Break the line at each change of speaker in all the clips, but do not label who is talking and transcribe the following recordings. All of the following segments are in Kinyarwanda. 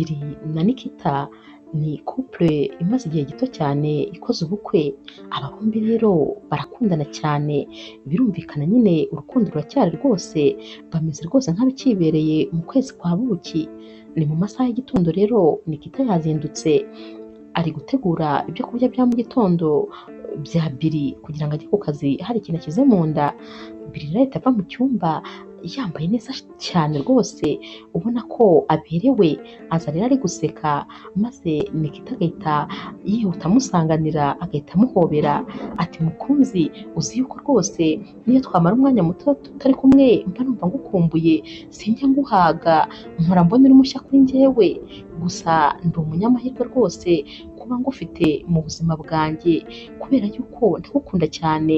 Billy na Nikita ni couple imaze igihe gito cyane ikoze ubukwe, aba bombi rero barakundana cyane, birumvikana nyine urukundo ruracyari rwose, bameze rwose nk'abakibereye mu kwezi kwa buki. Ni mu masaha y'igitondo rero Nikita yazindutse ari gutegura ibyo kurya bya mu gitondo bya Billy kugira ngo ajye ku kazi hari ikintu akize mu nda. Billy rero ahita ava mu cyumba yambaye neza cyane rwose ubona ko aberewe, aza rero ari guseka maze Nikita agahita yihuta amusanganira agahita amuhobera ati mukunzi, uzi yuko rwose niyo twamara umwanya muto tutari kumwe mba numva ngukumbuye, sinjya nguhaga, mpora mbona uri mushya kuri njyewe, gusa ndi umunyamahirwe rwose kuba ngufite mu buzima bwanjye kubera yuko ndagukunda cyane.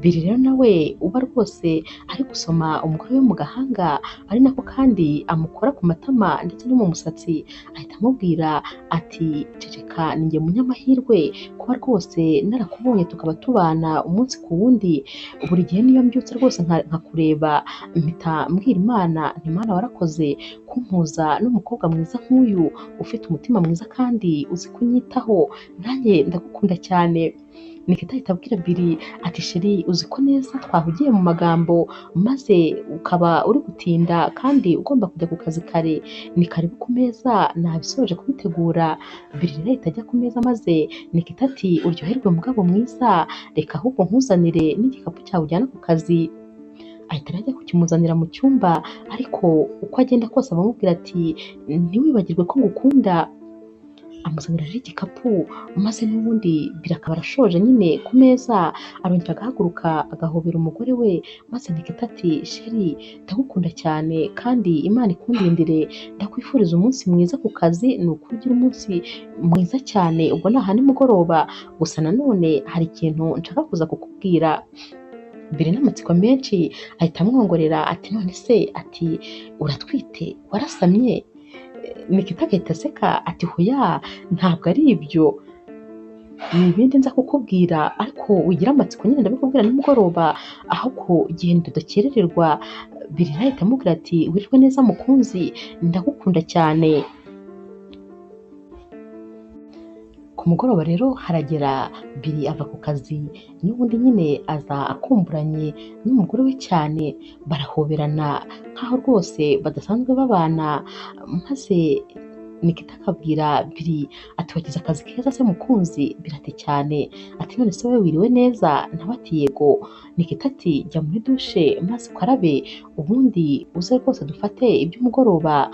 Billy rero nawe uba rwose ari gusoma umugore we mu gahanga, ari nako kandi amukora ku matama ndetse no mu musatsi, ahita amubwira ati ceceka ni njye munyamahirwe kuba rwose narakubonye tukaba tubana umunsi ku wundi, buri gihe niyo mbyutse rwose nkakureba mpita mbwira Imana nti Mana warakoze kumpuza n'umukobwa mwiza nk'uyu ufite umutima mwiza kandi uzi kunyitaho, nanjye ndagukunda cyane. Nikita ahita abwira Billy ati sheri, uzi ko neza twahugiye mu magambo maze ukaba uri gutinda kandi ugomba kujya ku kazi kare, ni karibu ku meza nabisoje kubitegura. Billy rero ahita ajya ku meza maze Nikita ati uryoherwe mugabo mwiza, reka ahubwo nkuzanire n'igikapu cyawe ujyana ku kazi. Ahita ajya kukimuzanira mu cyumba, ariko uko agenda kose abamubwira ati ntiwibagirwe ko ngukunda. Amuzanira rero igikapu maze n'ubundi Billy akaba arashoje nyine ku meza, arongera agahaguruka agahobera umugore we maze Nikita ati sheri ndagukunda cyane kandi Imana ikundindire, ndakwifuriza umunsi mwiza ku kazi, ni ukuri ugira umunsi mwiza cyane, ubwo ni aha nimugoroba, gusa nanone hari ikintu nshaka kuza kukubwira. Billy n'amatsiko menshi ahita amwongorera ati none se ati uratwite warasamye? Nikita agahita aseka ati hoya ntabwo ari ibyo, ni ibindi nza kukubwira ariko wigira amatsiko nyine ndabikubwira nimugoroba, ahubwo genda udakerererwa. Billy ahita amubwira ati wirirwe neza mukunzi, ndagukunda cyane. Ku mugoroba rero haragera Billy ava ku kazi, n'ubundi nyine aza akumburanye n'umugore we cyane, barahoberana nk'aho rwose badasanzwe babana, maze Nikita akabwira Billy ati wagize akazi keza se mukunzi? Billy ati cyane. Ati none se wowe wiriwe neza? Nawe ati yego. Nikita ati jya muri dushe maze ukarabe ubundi uze rwose dufate iby'umugoroba.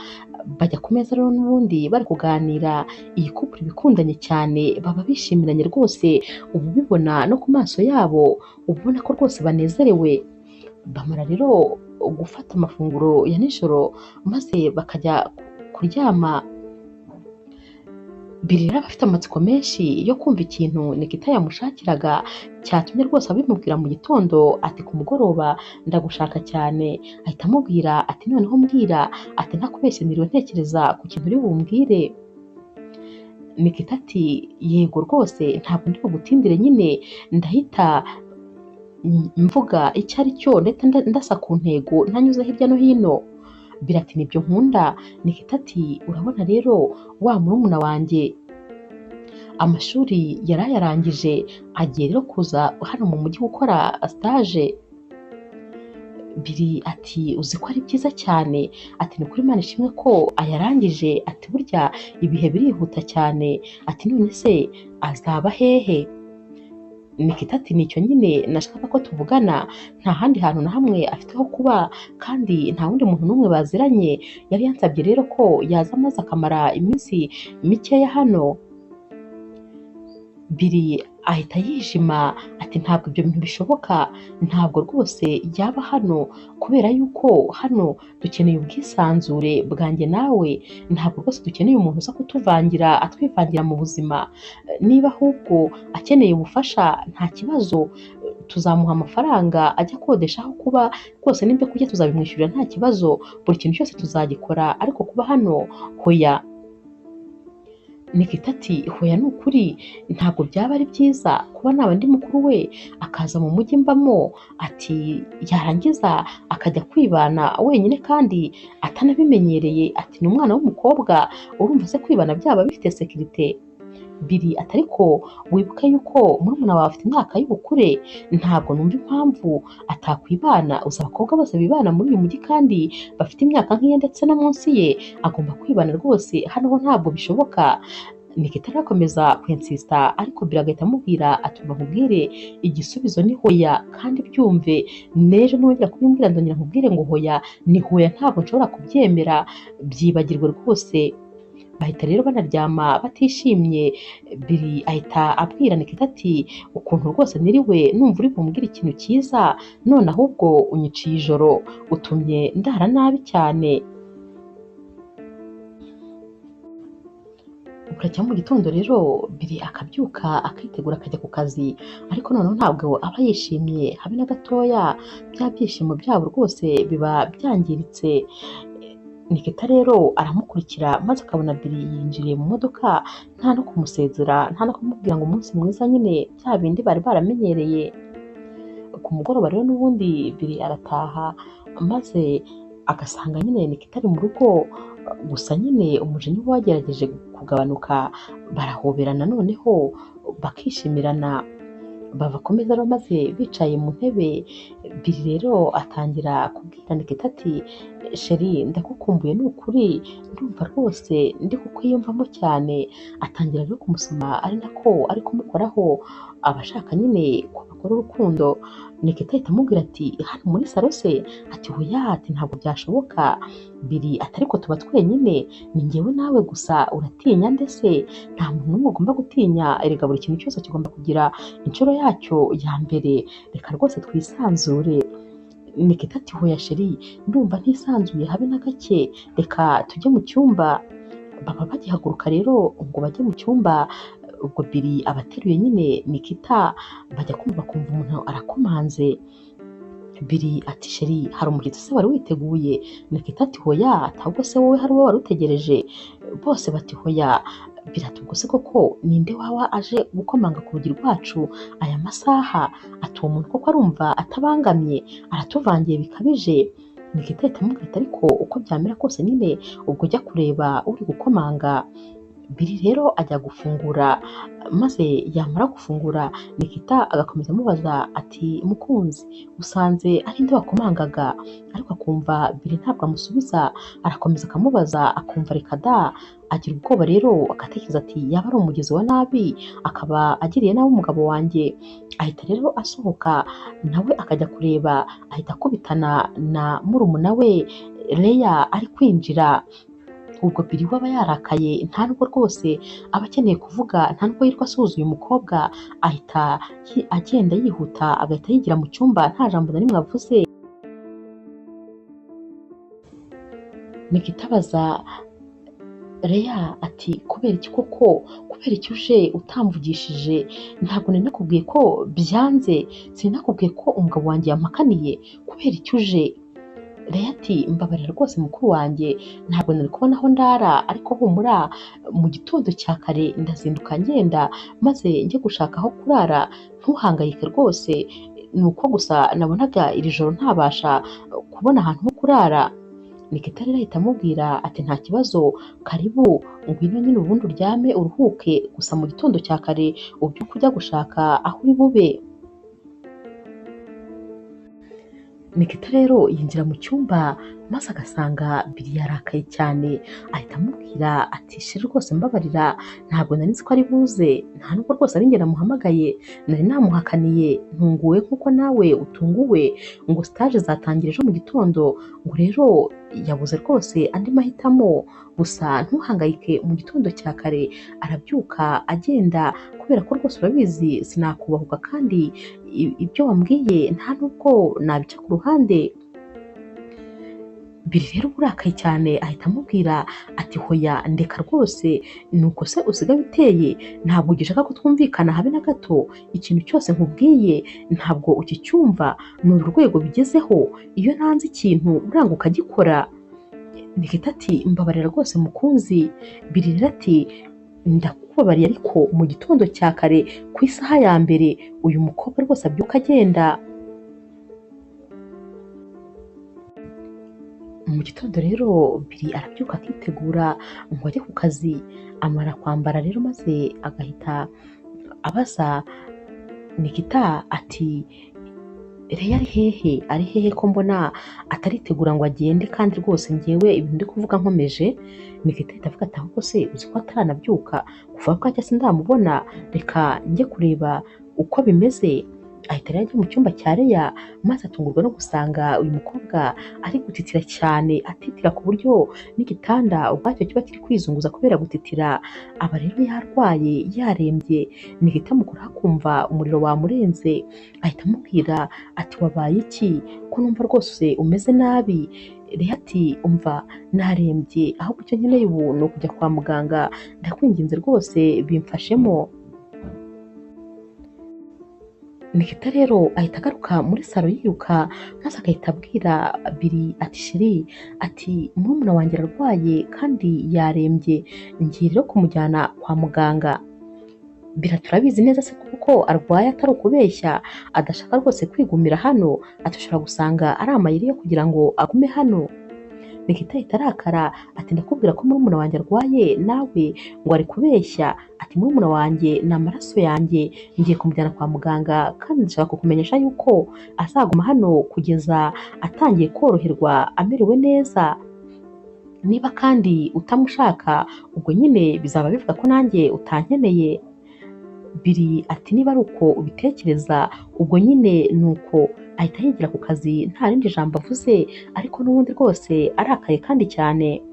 Bajya ku meza rero n'ubundi bari kuganira, iyi couple bikundanye cyane, baba bishimiranye rwose, ubu bibona no ku maso yabo, ubona ko rwose banezerewe. Bamara rero gufata amafunguro ya nijoro maze bakajya kuryama. Billy rero aba afite amatsiko menshi yo kumva ikintu Nikita yamushakiraga cyatumye rwose abimubwira mu gitondo ati ku mugoroba ndagushaka cyane. Ahita amubwira ati noneho mbwira, ati ntakubeshye niriwe ntekereza ku kintu uri bumbwire. Nikita ati yego rwose ntabwo ndi bugutindire nyine ndahita mvuga icyo ari cyo ndetse ndasa ku ntego ntanyuze hirya no hino. Billy ati nibyo nkunda. Nikita ati urabona rero wa murumuna wanjye amashuri yari ayarangije, agiye rero kuza hano mu mujyi gukora stage. Billy ati uzi ko ari byiza cyane, ati ni ukuri Imana ishimwe ko ayarangije, ati burya ibihe birihuta cyane, ati none se azaba hehe? Nikita ati nicyo nyine nashaka ko tuvugana, nta handi hantu na hamwe afite ho kuba kandi nta wundi muntu n'umwe baziranye, yari yansabye rero ko yaza maze akamara iminsi mikeya hano. Billy ahita yishima ati ntabwo ibyo bintu bishoboka, ntabwo rwose yaba hano kubera yuko hano dukeneye ubwisanzure bwanjye nawe, ntabwo rwose dukeneye umuntu uza kutuvangira atwivangira mu buzima. Niba ahubwo akeneye ubufasha nta kibazo, tuzamuha amafaranga ajya akodesha aho kuba rwose, n'ibyo kurya tuzabimwishyurira nta kibazo, buri kintu cyose tuzagikora, ariko kuba hano hoya. Nikita ati hoya ni ukuri ntabwo byaba ari byiza kuba naba ndi mukuru we akaza mu mujyi mbamo, ati yarangiza akajya kwibana wenyine kandi atanabimenyereye, ati ni umwana w'umukobwa urumva se kwibana byaba bifite sekirite. Billy ati ariko wibuke yuko murumuna wawe afite imyaka y'ubukure, ntabwo numva impamvu atakwibana, uzi abakobwa bose bibana muri uyu mujyi kandi bafite imyaka nk'iye ndetse no munsi ye, agomba kwibana rwose, hano ho ntabwo bishoboka. Nikita arakomeza kwensista ariko Billy agahita amubwira ati umva nkubwire igisubizo ni hoya kandi byumve, n'ejo nongera kubimbwira ndongera nkubwire ngo hoya ni hoya, ntabwo nshobora kubyemera, byibagirwe rwose. Bahita rero banaryama batishimye. Billy ahita abwira Nikita ati ukuntu rwose niriwe numva uri bumbwire ikintu cyiza, none ahubwo unyiciye ijoro, utumye ndara nabi cyane. Buracya mu gitondo rero Billy akabyuka akitegura akajya ku kazi, ariko noneho ntabwo aba yishimye habe na gatoya, bya byishimo byabo rwose biba byangiritse. Nikita rero aramukurikira maze akabona Billy yinjiriye mu modoka, nta no kumusezera, nta no kumubwira ngo umunsi mwiza, nyine bya bindi bari baramenyereye. Ku mugoroba rero n'ubundi Billy arataha maze agasanga nyine Nikita ari mu rugo, gusa nyine umujinya uba wagerageje kugabanuka, barahoberana noneho bakishimirana, bakomeza rero maze bicaye mu ntebe. Billy rero atangira kubwira Nikita ati sheri ndagukumbuye ni ukuri, ndumva rwose ndi kukwiyumvamo cyane. Atangira rero kumusoma ari nako ari kumukoraho, abashaka nyine ko bakora urukundo. Nikita ahita amubwira ati hano muri salo se? Ati hoya, ati ntabwo byashoboka. Billy ati ariko tuba twenyine, ni njyewe nawe gusa, uratinya ndetse? Nta muntu n'umwe ugomba gutinya, erega buri kintu cyose kigomba kugira inshuro yacyo ya mbere, reka rwose twisanzure. Nikita ati hoya sheri, ndumva ntisanzuye habe na gake, reka tujye mu cyumba. Baba bagihaguruka rero ngo bajye mu cyumba, ubwo Billy abateruye nyine Nikita, bajya kumva bakumva umuntu arakomanze. Billy ati sheri hari umushyitsi se wari witeguye? Nikita ati hoya, ahubwo se wowe hari uwo wari utegereje? Bose bati hoya. Billy ati ubwo se koko ninde waba aje gukomanga ku rugi rwacu aya masaha? Ati uwo muntu koko arumva atabangamye, aratuvangiye bikabije. Nikita ahita amubwira ariko uko byamera kose nyine ubwo ujya kureba uri gukomanga. Billy rero ajya gufungura, maze yamara gufungura Nikita agakomeza amubaza ati mukunzi usanze ari nde wakomangaga? Ariko akumva Billy ntabwo amusubiza, arakomeza akamubaza akumva reka da. Agira ubwoba rero agatekereza ati yaba ari umugizi wa nabi, akaba agiriye nabi umugabo wanjye. Ahita rero asohoka nawe akajya kureba, ahita akubitana na murumuna we Leya ari kwinjira. Ubwo Billy we aba yarakaye, nta nubwo rwose aba akeneye kuvuga, nta nubwo yitwa asuhuza uyu mukobwa, ahita agenda yihuta agahita yigira mu cyumba nta jambo na rimwe avuze. Nikita abaza Leya ati kubera iki koko, kubera iki uje utamvugishije? Ntabwo nari nakubwiye ko byanze, sinakubwiye ko umugabo wanjye yampakaniye, kubera iki uje? Leya ati mbabarira rwose mukuru wanjye, ntabwo nari kubona aho ndara, ariko humura mu gitondo cya kare ndazinduka ngenda maze njye gushaka aho kurara, ntuhangayike rwose, ni uko gusa nabonaga iri joro ntabasha kubona ahantu ho kurara. Nikita rero ahita amubwira ati nta kibazo, karibu ngwino nyine ubundi uryame uruhuke, gusa mu gitondo cya kare ubyuke ujya gushaka aho uri bube. Nikita rero yinjira mu cyumba maze agasanga Billy yarakaye cyane, ahita amubwira ati sheri rwose mbabarira, ntabwo nari nzi ko ari buze, nta nubwo rwose ari njye namuhamagaye, nari namuhakaniye, ntunguwe nk'uko nawe utunguwe, ngo stage zatangira ejo mu gitondo, ngo rero yabuze rwose andi mahitamo, gusa ntuhangayike mu gitondo cya kare arabyuka agenda, kubera ko rwose urabizi sinakubahuka kandi ibyo wambwiye nta nubwo nabica ku ruhande. Billy rero urakaye cyane ahita amubwira ati hoya ndeka rwose, nuko se usigaye uteye, ntabwo ugishaka ko twumvikana habe na gato, ikintu cyose nkubwiye ntabwo ukicyumva, ni uru rwego bigezeho, iyo nanze ikintu uranga ukagikora. Nikita ati mbabarira rwose mukunzi. Billy rero ati ndakubabariye ariko mu gitondo cya kare ku isaha ya mbere uyu mukobwa rwose abyuka agenda. Mu gitondo rero Billy arabyuka akitegura ngo ajye ku kazi, amara kwambara rero maze agahita abaza Nikita ati Reya ari hehe? Ari hehe ko mbona ataritegura ngo agende kandi rwose njyewe ibintu ndi kuvuga nkomeje? Nikita ahita avuga ati ahubwo se uzi ko ataranabyuka kuva ko ajya sindamubona, reka njye kureba uko bimeze. Ahita rero ajya mu cyumba cya Reya maze atungurwa no gusanga uyu mukobwa ari gutitira cyane, atitira ku buryo n'igitanda ubwacyo kiba kiri kwizunguza kubera gutitira. Aba rero yarwaye yarembye. Nikita mukuru akumva umuriro wamurenze ahita amubwira ati wabaye iki ko numva rwose umeze nabi? Reya ati umva narembye, ahubwo icyo nkeneye ubu ni ukujya kwa muganga, ndakwinginze rwose bimfashemo. Nikita rero ahita agaruka muri salo yiruka maze agahita abwira Billy ati sheri ati murumuna wanjye ararwaye kandi yarembye, ngiye rero kumujyana kwa muganga. Billy turabizi neza se kuko arwaye atari ukubeshya, adashaka rwose kwigumira hano, atushobora gusanga ari amayeri yo kugira ngo agume hano. Nikita ahita arakara ati ndakubwira ko murumuna wanjye arwaye nawe ngo ari kubeshya? Ati murumuna wanjye ni amaraso yanjye, ngiye kumujyana kwa muganga kandi ndashaka kukumenyesha yuko azaguma hano kugeza atangiye koroherwa amerewe neza. Niba kandi utamushaka ubwo nyine bizaba bivuga ko nanjye utankeneye. Billy ati niba ari uko ubitekereza ubwo nyine ni uko. Ahita yigira ku kazi nta rindi jambo avuze, ariko n'ubundi rwose arakaye kandi cyane.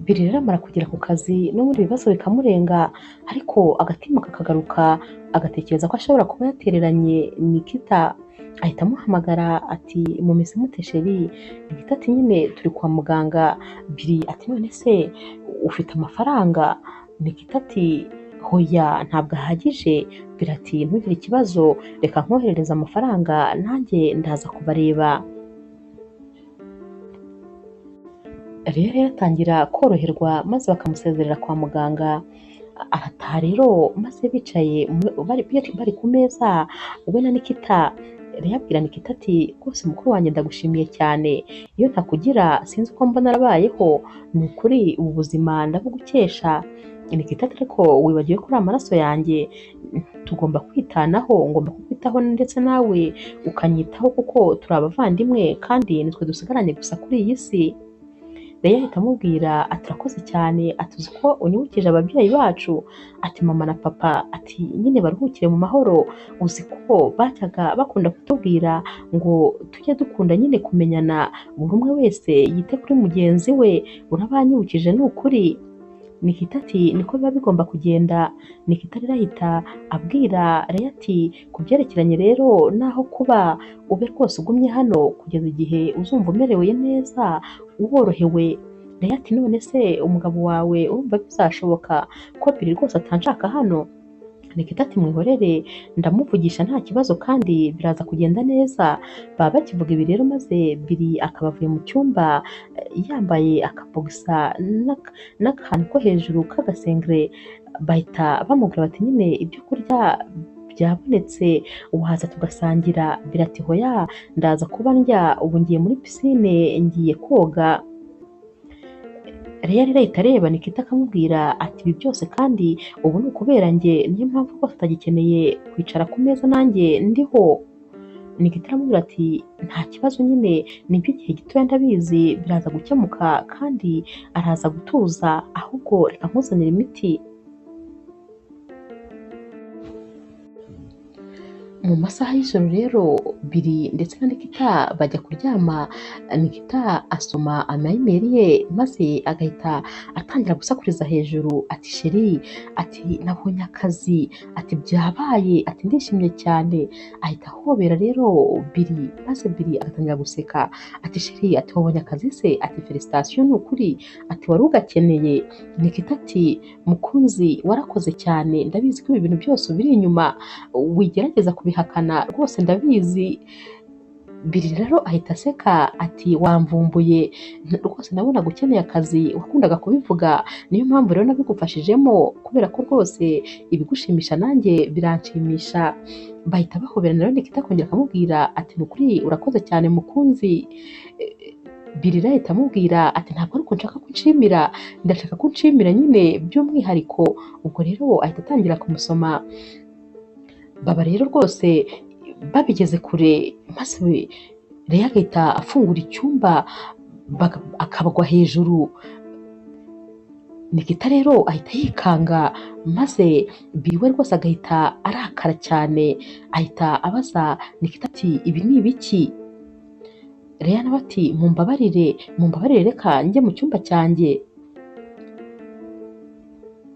Billy rero amara kugera ku kazi n'ubundi ibibazo bikamurenga, ariko agatima kakagaruka agatekereza ko ashobora kuba yatereranye Nikita. Ahita amuhamagara ati mumeze mute sheri? Nikita ati nyine turi kwa muganga. Billy ati none se ufite amafaranga? Nikita ati hoya ntabwo ahagije. Billy ati ntugire ikibazo, reka nkoherereza amafaranga nanjye ndaza kubareba. Rero yatangira koroherwa maze bakamusezerera kwa muganga. Arataha rero maze bicaye bari ku meza we na Nikita. Rero abwira Nikita ati rwose mukuru wanjye ndagushimiye cyane, iyo ntakugira sinzi uko mbona narabayeho, ni ukuri ubu buzima ndabugukesha. Nikita ati ariko wibagiwe ko uri amaraso yanjye, tugomba kwitanaho, ngomba kukwitaho ndetse nawe ukanyitaho kuko turi abavandimwe kandi nitwe dusigaranye gusa kuri iyi si. Rero ahita amubwira ati urakoze cyane, ati uzi ko unyibukije ababyeyi bacu, ati mama na papa, ati nyine baruhukire mu mahoro, uzi ko bajyaga bakunda kutubwira ngo tujye dukunda nyine kumenyana, buri umwe wese yite kuri mugenzi we, urabanyibukije ni ukuri. Nikita ati niko biba bigomba kugenda. Nikita rero ahita abwira Reya ati ku byerekeranye rero naho kuba ube rwose ugumye hano kugeza igihe uzumva umerewe neza uborohewe. Reya ati none se umugabo wawe urumva bizashoboka ko Billy rwose atanshaka hano? Nikita ati mwihorere ndamuvugisha nta kibazo kandi biraza kugenda neza. Baba bakivuga ibi rero maze Billy akaba avuye mu cyumba yambaye akabogisa n'akantu ko hejuru k'agasengere. Bahita bamubwira bati nyine ibyo kurya byabonetse waza tugasangira. Billy ati hoya ndaza kuba ndya, ubu ngiye muri pisine ngiye koga. Reya rero ahita areba Nikita akamubwira ati ibi byose kandi ubu ni ukubera njye, niyo mpamvu rwose utagikeneye kwicara ku meza nanjye ndiho. Nikita aramubwira ati nta kibazo nyine ni iby'igihe gitoya ndabizi biraza gukemuka kandi araza gutuza, ahubwo reka nkuzanire imiti. Mu masaha y'ijoro rero Billy ndetse na Nikita bajya kuryama. Nikita asoma amayimeri ye maze agahita atangira gusakuriza hejuru ati sheri, ati nabonye akazi, ati byabaye, ati ndishimye cyane. Ahita ahobera rero Billy maze Billy agatangira guseka ati sheri, ati wabonye akazi se? Ati felicitation ni ukuri, ati wari ugakeneye. Nikita ati mukunzi warakoze cyane, ndabizi ko ibi bintu byose biri inyuma wigerageza kubihakana, rwose ndabizi Biri rero ahita aseka ati wamvumbuye rwose nabonaga ukeneye akazi wakundaga kubivuga, niyo mpamvu rero nabigufashijemo kubera ko rwose ibigushimisha nanjye biranshimisha. Bahita bahoberana rero Nikita akongera akamubwira ati ni ukuri urakoze cyane mukunzi. Biri rero ahita amubwira ati ntabwo ari uko nshaka ko unshimira, ndashaka ko unshimira nyine by'umwihariko. Ubwo rero ahita atangira kumusoma. Baba rero rwose babigeze kure maze Leya agahita afungura icyumba akabagwa hejuru. Nikita rero ahita yikanga maze Biri we rwose agahita arakara cyane, ahita abaza Nikita ati ibi ni ibiki? Leya nawe ati mumbabarire reka njye mu cyumba cyanjye.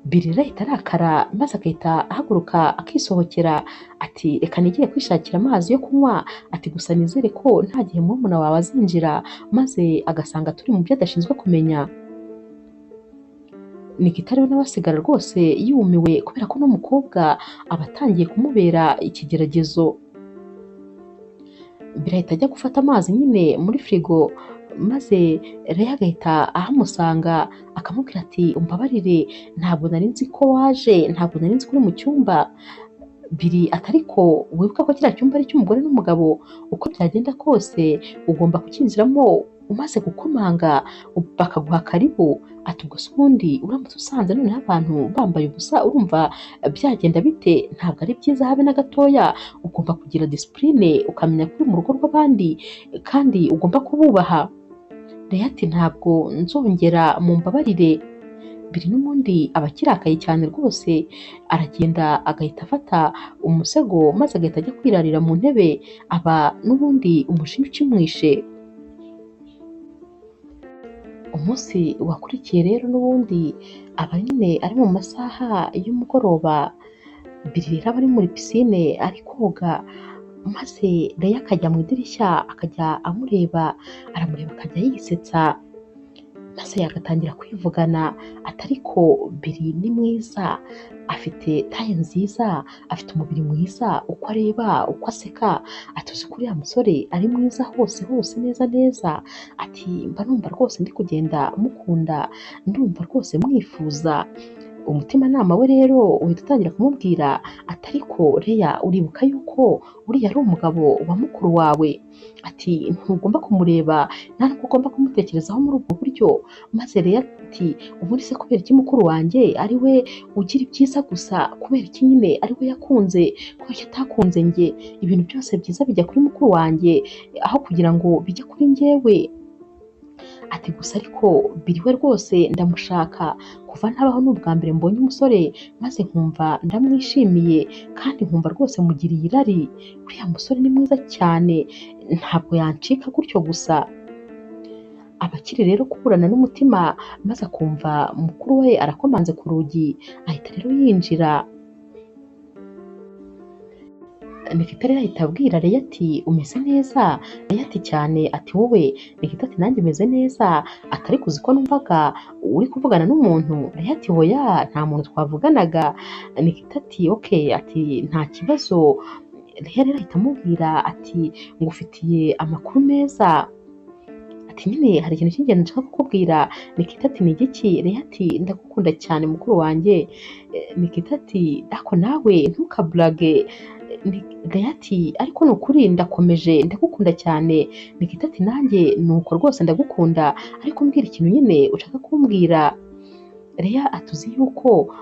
Biri rero ahita arakara maze agahita ahaguruka akisohokera ati reka nigiye kwishakira amazi yo kunywa, ati gusa nizere ko nta gihe murumuna wawe azinjira maze agasanga turi mu byo adashinzwe kumenya. Nikita rero nawe asigara rwose yumiwe kubera ko uno mukobwa aba atangiye kumubera ikigeragezo. Birahita ajya gufata amazi nyine muri firigo maze Leya agahita ahamusanga akamubwira ati umbabarire ntabwo nari nzi ko waje, ntabwo nari nzi ko uri mu cyumba. Biri atari ko wibuka ko kiriya cyumba ari icy'umugore n'umugabo, uko byagenda kose ugomba kukinjiramo umaze gukomanga bakaguha karibu. Ati ubwo se ubundi uramutse usanze noneho abantu bambaye ubusa urumva byagenda bite? Ntabwo ari byiza habe na gatoya, ugomba kugira disipurine ukamenya ko uri mu rugo rw'abandi kandi ugomba kububaha. Leya ati ntabwo nzongera mumbabarire. Biri n'ubundi aba akirakaye cyane rwose, aragenda agahita afata umusego maze agahita ajya kwirarira mu ntebe, aba n'ubundi umujinya ukimwishe. Umunsi wakurikiye rero n'ubundi aba nyine ari mu masaha y'umugoroba. Biri rero aba ari muri pisine ari koga maze Leya akajya mu idirishya akajya amureba, aramureba akajya yisetsa maze agatangira kwivugana ati ariko Biri ni mwiza, afite taye nziza, afite umubiri mwiza, uko areba uko aseka, ati uzi ko uriya musore ari mwiza hose hose neza neza, ati mba numva rwose ndi kugenda mukunda, ndumva rwose mwifuza. Umutimanama we rero uhita utangira kumubwira ati ariko Leya uribuka yuko uriya ari umugabo wa mukuru wawe, ati ntugomba kumureba nta nubwo ugomba kumutekerezaho muri ubwo buryo. Maze Leya ati ubundi se kubera iki mukuru wanjye ari we ugira ibyiza gusa, kubera iki nyine ari we yakunze, kubera iki atakunze njye? Ibintu byose byiza bijya kuri mukuru wanjye aho kugira ngo bijye kuri njyewe. Ati gusa ariko Biri we rwose ndamushaka, kuva ntabaho ni ubwa mbere mbonye umusore maze nkumva ndamwishimiye kandi nkumva rwose mugiriye irari. Uriya musore ni mwiza cyane, ntabwo yancika gutyo gusa. Abakiri rero kuburana n'umutima maze akumva mukuru we arakomanze ku rugi, ahita rero yinjira. Nikita rero ahita abwira Leya ati umeze neza? Leya ati cyane. Ati wowe? Nikita ati nanjye meze neza, atari kuzi ko numvaga uri kuvugana n'umuntu. Leya ati hoya nta muntu twavuganaga. Nikita ati okay, ati nta kibazo. Leya rero ahita amubwira ati ngufitiye amakuru meza, ati nyine hari ikintu cy'ingenzi nshaka kukubwira. Nikita ati ni igiki? Leya ati ndagukunda cyane mukuru wanjye. Nikita ati ako nawe ntukaburage. Leya ati ariko ni ukuri ndakomeje ndagukunda cyane. Nikita ati nanjye nuko rwose ndagukunda, ariko mbwira ikintu nyine ushaka kumbwira. Leya atuzi yuko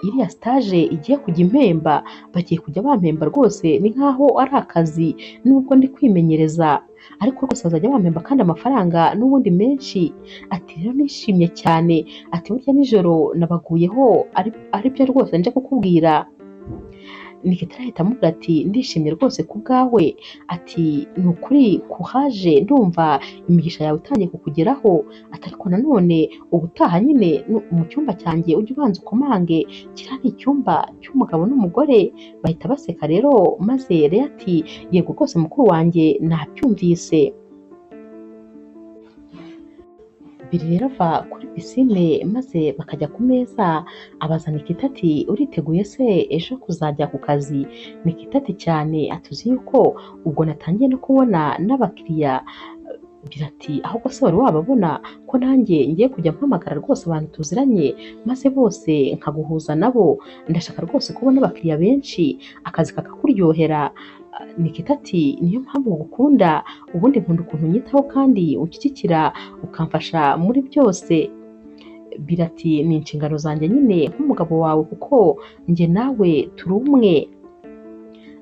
iriya stage igiye kujya impemba, bagiye kujya bampemba rwose, ni nkaho ari akazi nubwo ndi kwimenyereza, ariko rwose bazajya bampemba kandi amafaranga n'ubundi menshi. Ati rero nishimye cyane, ati burya nijoro nabaguyeho ari byo rwose nje kukubwira. Nikita ahita amubwira ati ndishimye rwose ku bwawe, ati ni ukuri kuhaje, ndumva imigisha yawe itangiye kukugeraho, ati ariko nanone ubutaha nyine mu cyumba cyanjye ujye ubanza ukomange, kiriya ni icyumba cy'umugabo n'umugore. Bahita baseka rero maze Leya ati yego rwose mukuru wanjye nabyumvise. Biri rero ava kuri pisine maze bakajya ku meza, abaza Nikita ati uriteguye se ejo kuzajya ku kazi? Nikita ati cyane, atuzi yuko ubwo natangiye no kubona n'abakiriya. Biri ati ahubwo se wari wababona ko nanjye ngiye kujya mpamagara rwose abantu tuziranye maze bose nkaguhuza nabo, ndashaka rwose kubona abakiriya benshi akazi kakakuryohera. Nikita ati niyo mpamvu ngukunda, ubundi nkunda ukuntu unyitaho kandi unshyigikira ukamfasha muri byose. Biri ati ni inshingano zanjye nyine nk'umugabo wawe kuko njye nawe turi umwe.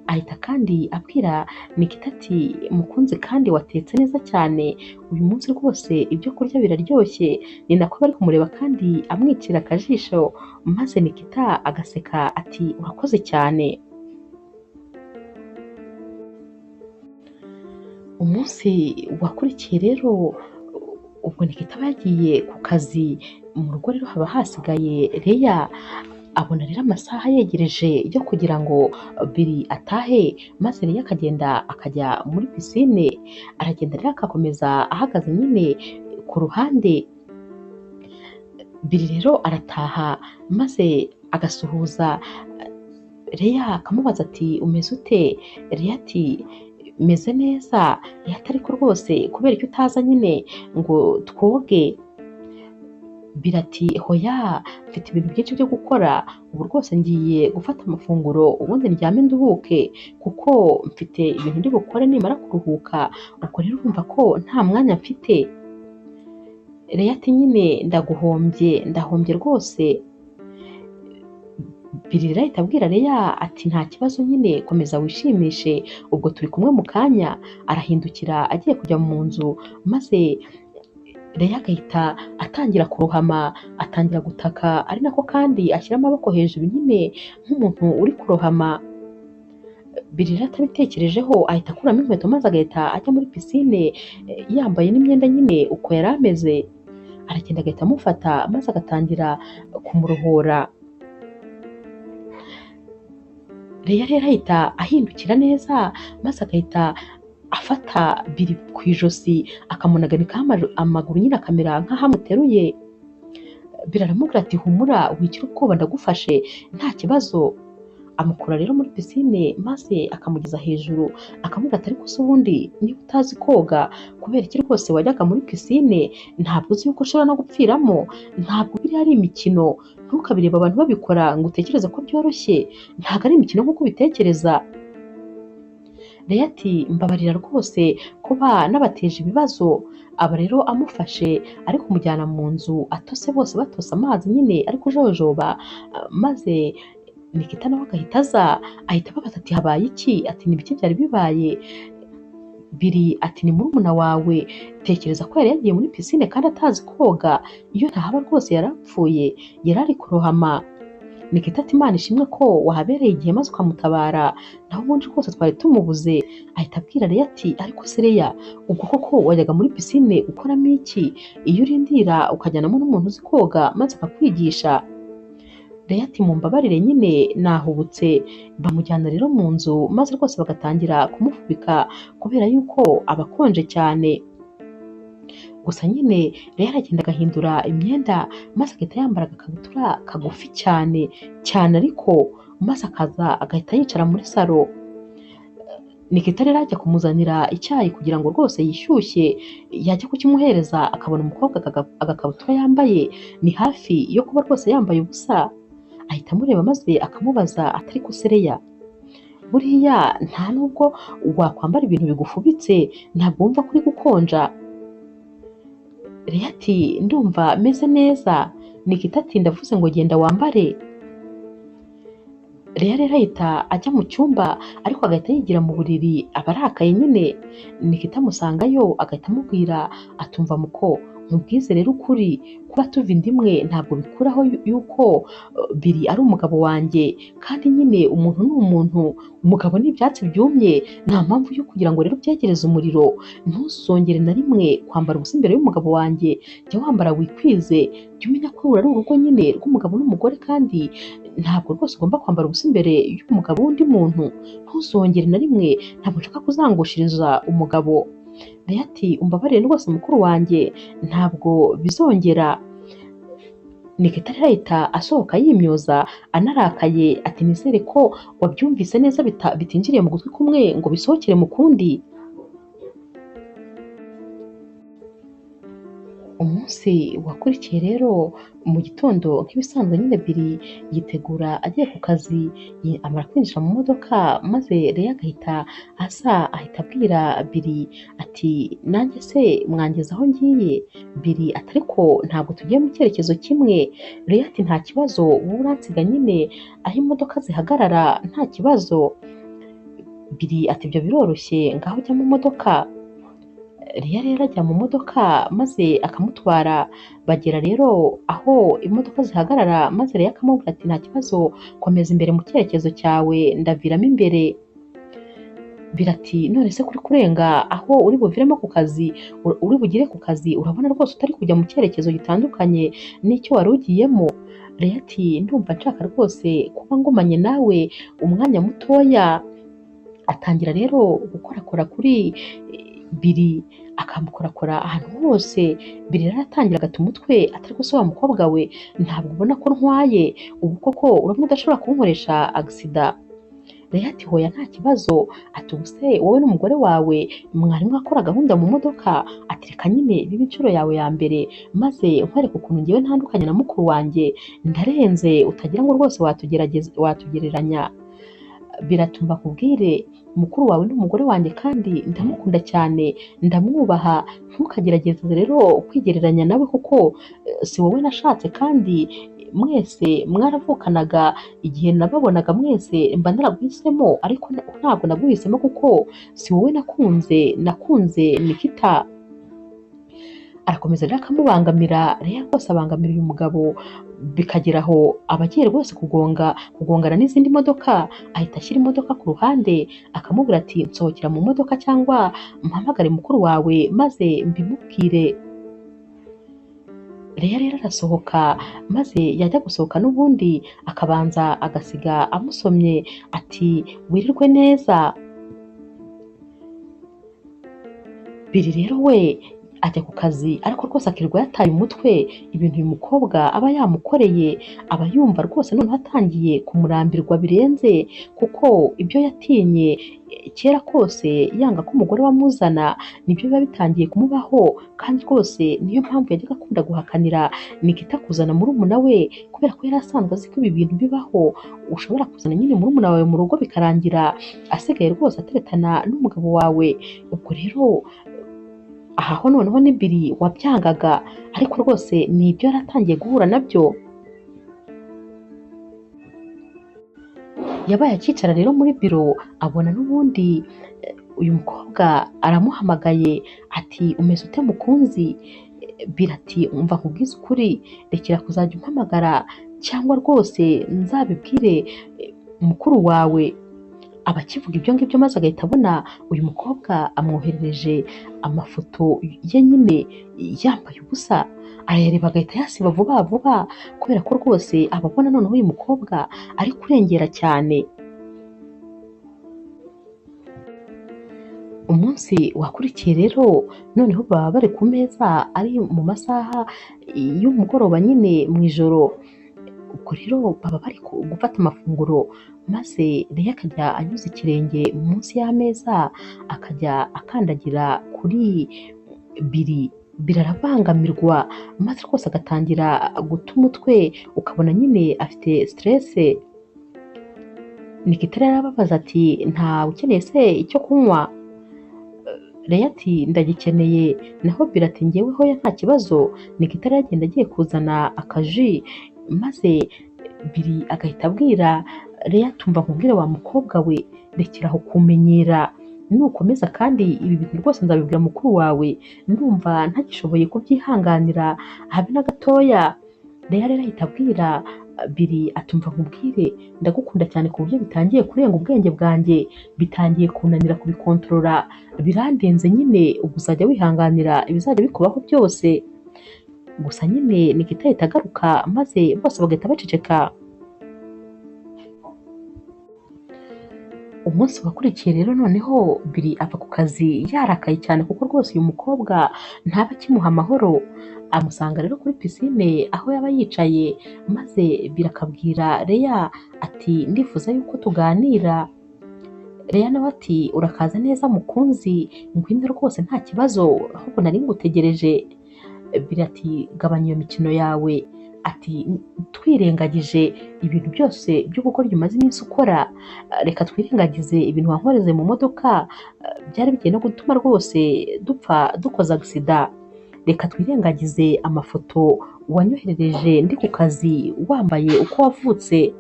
Ahita kandi abwira Nikita ati mukunzi kandi watetse neza cyane, uyu munsi rwose ibyo kurya biraryoshye. Ni nako bari kumureba kandi amwicira akajisho, maze Nikita agaseka ati urakoze cyane. Umunsi wakurikiye rero ubwo Nikita aba yagiye ku kazi, mu rugo rero haba hasigaye Leya. Abona rero amasaha yegereje yo kugira ngo Biri atahe, maze Leya akagenda akajya muri pisine. Aragenda rero agakomeza ahagaze nyine ku ruhande. Biri rero arataha maze agasuhuza Leya akamubaza ati umeze ute? Leya ati meze neza. Leya ati ariko rwose kubera icyo utaza nyine ngo twoge? Biri ati hoya mfite ibintu byinshi byo gukora, ubu rwose ngiye gufata amafunguro ubundi ndyame nduhuke kuko mfite ibintu ndi bukore nimara kuruhuka, ubwo rero urumva ko nta mwanya mfite. Leya ati nyine ndahombye rwose. Biri rero ahita abwira Leya ati nta kibazo nyine komeza wishimishe, ubwo turi kumwe mu kanya. Arahindukira agiye kujya mu nzu, maze Leya agahita atangira kurohama, atangira gutaka, ari nako kandi ashyira amaboko hejuru nyine nk'umuntu uri kurohama. Biri rero atabitekerejeho ahita akuramo inkweto maze agahita ajya muri pisine, yambaye n'imyenda nyine uko yari ameze. Aragenda agahita amufata maze agatangira kumurohora. Leya rero ahita ahindukira neza maze agahita afata Biri ku ijosi akamunaganikaho amaguru nyine akamera nk'aho amuteruye. Biri aramubwira ati humura wigira ubwoba ndagufashe nta kibazo. Amukura rero muri pisine maze akamugeza hejuru, akamubwira ati ariko se ubundi niba utazi koga kubera iki rwose wajyaga muri pisine? Ntabwo uzi yuko ushobora no gupfiramo? Ntabwo biri ari imikino, ntukabireba abantu babikora ngo utekereze ko byoroshye, ntabwo ari imikino nk'uko ubitekereza. Leya ati mbabarira rwose kuba nabateje ibibazo. Aba rero amufashe ari kumujyana mu nzu atose, bose batose amazi nyine ari kujojoba, maze Nikita nawe agahita aza ahita ababaza ati habaye iki? Ati ni biki byari bibaye? Biri ati ni murumuna wawe, tekereza ko yari yagiye muri pisine kandi atazi koga, iyo ntahaba rwose yarapfuye, yari ari kurohama. Nikita ati Imana ishimwe ko wahabereye igihe maze ukamutabara, naho ubundi rwose twari tumubuze. Ahita abwira Leya ati ariko se Leya, ubwo koko wajyaga muri pisine ukoramo iki iyo urindira ukajyanamo n'umuntu uzi koga maze akakwigisha? Leya ati mumbabarire nyine nahubutse. Bamujyana rero mu nzu maze rwose bagatangira kumufubika kubera yuko aba akonje cyane. Gusa nyine Leya aragenda agahindura imyenda maze agahita yambara agakabutura kagufi cyane cyane ariko, maze akaza agahita yicara muri salo. Nikita rero ajya kumuzanira icyayi kugira ngo rwose yishyushye, yajya kukimuhereza akabona umukobwa agakabutura yambaye ni hafi yo kuba rwose yambaye ubusa. Ahita amureba maze akamubaza ati ariko se Leya, buriya nta nubwo wakwambara ibintu bigufubitse? Ntabwo wumva ko uri gukonja? Leya ati ndumva meze neza. Nikita ati ndavuze ngo genda wambare. Leya rero ahita ajya mu cyumba ariko agahita yigira mu buriri, aba arakaye nyine. Nikita amusangayo agahita amubwira atumva muko nkubwize rero ukuri, kuba tuva inda imwe ntabwo bikuraho yuko Biri ari umugabo wanjye, kandi nyine umuntu ni umuntu, umugabo ni ibyatsi byumye, nta mpamvu yo kugira ngo rero ubyegereze umuriro. Ntuzongere na rimwe kwambara ubusa imbere y'umugabo wanjye, jya wambara wikwize, jya umenya ko uru ari urugo nyine rw'umugabo n'umugore, kandi ntabwo rwose ugomba kwambara ubusa imbere y'umugabo w'undi muntu. Ntuzongere na rimwe, ntabwo nshaka kuzangushiriza umugabo. Leah ati umbabarire rwose mukuru wanjye ntabwo bizongera. Nikita rero ahita asohoka yimyoza anarakaye ati nizere ko wabyumvise neza bitinjiriye mu gutwi kumwe ngo bisohokere mu kundi. Umunsi wakurikiye rero mu gitondo nk'ibisanzwe nyine Billy yitegura agiye ku kazi, amara kwinjira mu modoka maze Leah agahita aza ahita abwira Billy ati nanjye se mwangeze aho ngiye? Billy ati ariko ntabwo tugiye mu cyerekezo kimwe. Leah ati nta kibazo wowe uransiga nyine aho imodoka zihagarara nta kibazo. Billy ati ibyo biroroshye ngaho ujya mu modoka. Leah rero ajya mu modoka maze akamutwara, bagera rero aho imodoka zihagarara maze Leah akamubwira ati nta kibazo komeza imbere mu cyerekezo cyawe ndaviramo imbere. Billy ati none se kuri kurenga aho uri buviremo ku kazi uri bugire ku kazi urabona rwose utari kujya mu cyerekezo gitandukanye n'icyo wari ugiyemo? Leah ati ndumva nshaka rwose kuba ngumanye nawe umwanya mutoya. Atangira rero gukorakora kuri Billy akamukorakora ahantu hose. Billy rero atangira agata umutwe ati ariko se wa mukobwa we ntabwo ubona ko ntwaye ubu koko urabona udashobora kunkoresha agisida? Leah ati hoya nta kibazo. Ati ubu se wowe n'umugore wawe mwari mwakora gahunda mu modoka? Ati reka nyine bibe inshuro yawe ya mbere maze nkwereke ukuntu ngewe ntandukanye na mukuru wanjye ndarenze utagira ngo rwose watugereranya. Biratumva nkubwire mukuru wawe n'umugore wanjye kandi ndamukunda cyane ndamwubaha, ntukagerageze rero kwigereranya nawe kuko si wowe nashatse kandi mwese mwaravukanaga. Igihe nababonaga mwese mba naraguhisemo ariko ntabwo naguhisemo kuko si wowe nakunze Nikita. Arakomeza rero akamubangamira. Leah rwose abangamira uyu mugabo bikagera aho abagiye rwose kugongana n'izindi modoka, ahita ashyira imodoka ku ruhande akamubwira ati nsohokera mu modoka cyangwa mpamagare mukuru wawe maze mbimubwire. Leah rero arasohoka maze yajya gusohoka n'ubundi akabanza agasiga amusomye ati wirirwe neza. Billy rero we ajya ku kazi ariko rwose akirirwa yataye umutwe ibintu uyu mukobwa aba yamukoreye, aba yumva rwose noneho atangiye kumurambirwa birenze kuko ibyo yatinye kera kose yanga ko umugore wamuzana nibyo biba bitangiye kumubaho, kandi rwose niyo mpamvu yajyaga akunda guhakanira Nikita kuzana murumuna we kubera ko yari asanzwe azi ko ibi bintu bibaho. Ushobora kuzana nyine murumuna wawe mu rugo bikarangira asigaye rwose ateretana n'umugabo wawe. Ubwo rero aha ho noneho ni Billy wabyangaga ariko rwose ni ibyo yari atangiye guhura nabyo. Yabaye akicara rero muri biro abona n'ubundi uyu mukobwa aramuhamagaye ati umeze ute mukunzi? Billy ati umva nkubwize ukuri rekera kuzajya umpamagara cyangwa rwose nzabibwire mukuru wawe. Abakivuga ibyo ngibyo maze agahita abona uyu mukobwa amwoherereje amafoto ye nyine yambaye ubusa, arayareba agahita yasiba vuba vuba kubera ko rwose ababona noneho uyu mukobwa ari kurengera cyane. Umunsi wakurikiye rero noneho baba bari ku meza ari mu masaha y'umugoroba nyine mu ijoro. Ubwo rero baba bari gufata amafunguro maze Leah akajya anyuza ikirenge munsi y'ameza akajya akandagira kuri Billy. Billy arabangamirwa maze rwose agatangira guta umutwe ukabona nyine afite stress. Nikita rero arababaza ati nta ukeneye se icyo kunywa? Leah ati ndagikeneye, naho Billy ati njyewe hoya nta kibazo. Nikita rero agenda agiye kuzana akaji maze Billy agahita abwira Leah tumva nkubwire wa mukobwa we rekeraho kumenyera, nukomeza kandi ibi bintu rwose nzabibwira mukuru wawe, ndumva ntagishoboye kubyihanganira habe na gatoya. Leah rero ahita abwira Billy atumva nkubwire ndagukunda cyane ku buryo bitangiye kurenga ubwenge bwanjye, bitangiye kunanira kubikontorora, birandenze nyine ubu uzajya wihanganira ibizajya bikubaho byose. Gusa nyine Nikita ahita agaruka maze bose bagahita baceceka. Umunsi wakurikiye rero noneho Billy ava ku kazi yarakaye cyane kuko rwose uyu mukobwa ntaba akimuha amahoro, amusanga rero kuri pisine aho yaba yicaye maze Billy akabwira Leya ati ndifuza yuko tuganira. Leya nawe ati urakaza neza mukunzi, ngwino rwose nta kibazo ahubwo nari ngutegereje. Billy ati gabanya iyo mikino yawe, ati twirengagije ibintu byose by'ubukoryo umaze iminsi ukora, reka twirengagize ibintu wankoreze mu modoka, byari bigiye no gutuma rwose dupfa dukoze agisida, reka twirengagize amafoto wanyoherereje ndi ku kazi wambaye uko wavutse,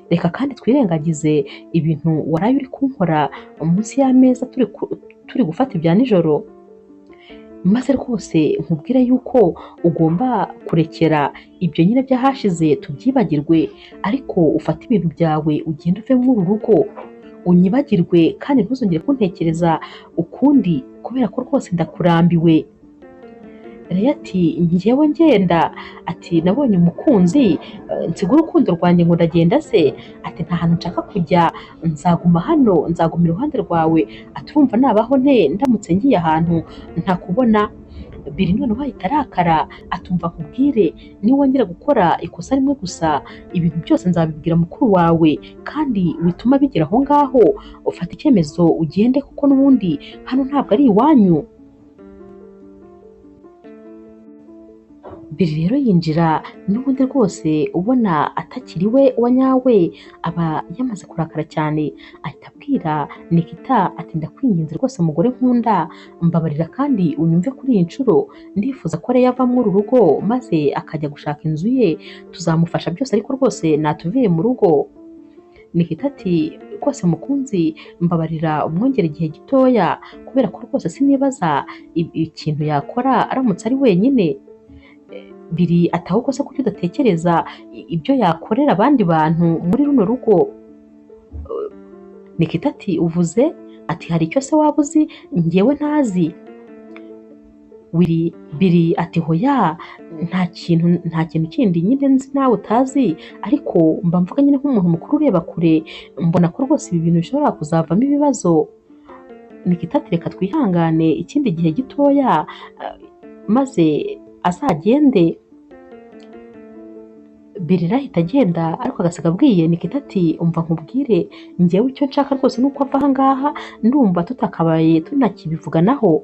reka kandi twirengagize ibintu waraye uri kunkora munsi y'ameza turi gufata ibya nijoro, maze rwose nkubwire yuko ugomba kurekera ibyo nyine byahashize tubyibagirwe, ariko ufate ibintu byawe ugende uve muri uru rugo unyibagirwe kandi ntuzongere kuntekereza ukundi kubera ko rwose ndakurambiwe. Leya ati njyewe ngenda, ati nabonye umukunzi nsiga urukundo rwanjye ngo ndagenda se, ati nta hantu nshaka kujya, nzaguma hano, nzaguma iruhande rwawe, ati urumva nabaho nte ndamutse ngiye ahantu ntakubona. Billy noneho ahita arakara, atumva nkubwire niwongera gukora ikosa rimwe gusa ibintu byose nzabibwira mukuru wawe kandi wituma bigera aho ngaho, ufata icyemezo ugende kuko n'ubundi hano ntabwo ari iwanyu. Billy rero yinjira n'ubundi rwose ubona atakiri we wa nyawe, aba yamaze kurakara cyane, ahita abwira Nikita ati ndakwinginze rwose mugore nkunda, mbabarira kandi unyumve kuri iyi nshuro, ndifuza ko Leya ava muri uru rugo maze akajya gushaka inzu ye, tuzamufasha byose ariko rwose natuviye mu rugo. Nikita ati rwose mukunzi mbabarira umwongera igihe gitoya kubera ko rwose sinibaza ikintu yakora aramutse ari wenyine. Billy ati ahubwo se kuki udatekereza ibyo yakorera abandi bantu muri runo rugo? Nikita ati uvuze, ati hari icyo se waba uzi njyewe ntazi? Billy ati hoya nta kintu kindi nyine nzi nawe utazi, ariko mba mvuga nyine nk'umuntu mukuru ureba kure, mbona ko rwose ibi bintu bishobora kuzavamo ibibazo. Nikita ati reka twihangane ikindi gihe gitoya maze azagende. Billy ahita agenda ariko agasiga abwiye Nikita ati umva nkubwire njyewe icyo nshaka rwose nuko ava aha ngaha, ndumva tutakabaye tunakibivuganaho.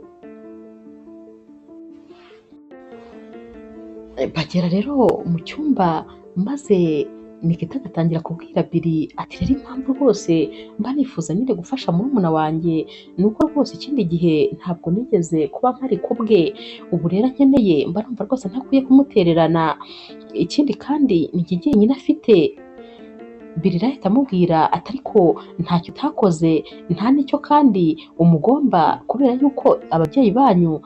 Bagera rero mu cyumba maze Nikita agatangira kubwira Billy ati rero impamvu rwose mba nifuza nyine gufasha murumuna wanjye ni uko rwose ikindi gihe ntabwo nigeze kuba mpari kubwe, ubu rero nkeneye mba numva rwose ntakwiye kumutererana, ikindi kandi ni njye jyenyine afite. Billy ahita amubwira ati ariko ntacyo utakoze nta n'icyo kandi umugomba, kubera yuko ababyeyi banyu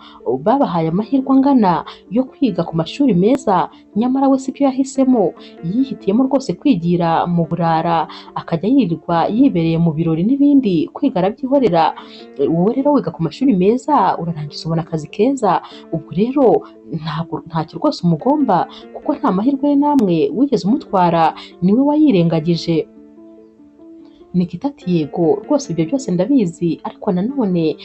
babahaye amahirwe angana yo kwiga ku mashuri meza, nyamara we sibyo yahisemo, yihitiyemo rwose kwigira mu burara, akajya yirirwa yibereye mu birori n'ibindi, kwiga arabyihorera. Wowe rero wiga ku mashuri meza urarangiza ubona akazi keza, ubwo rero ntacyo rwose umugomba kuko nta mahirwe ye namwe wigeze umutwara, niwe wayirengagije. Nikita ati yego rwose ibyo byose ndabizi, ariko nanone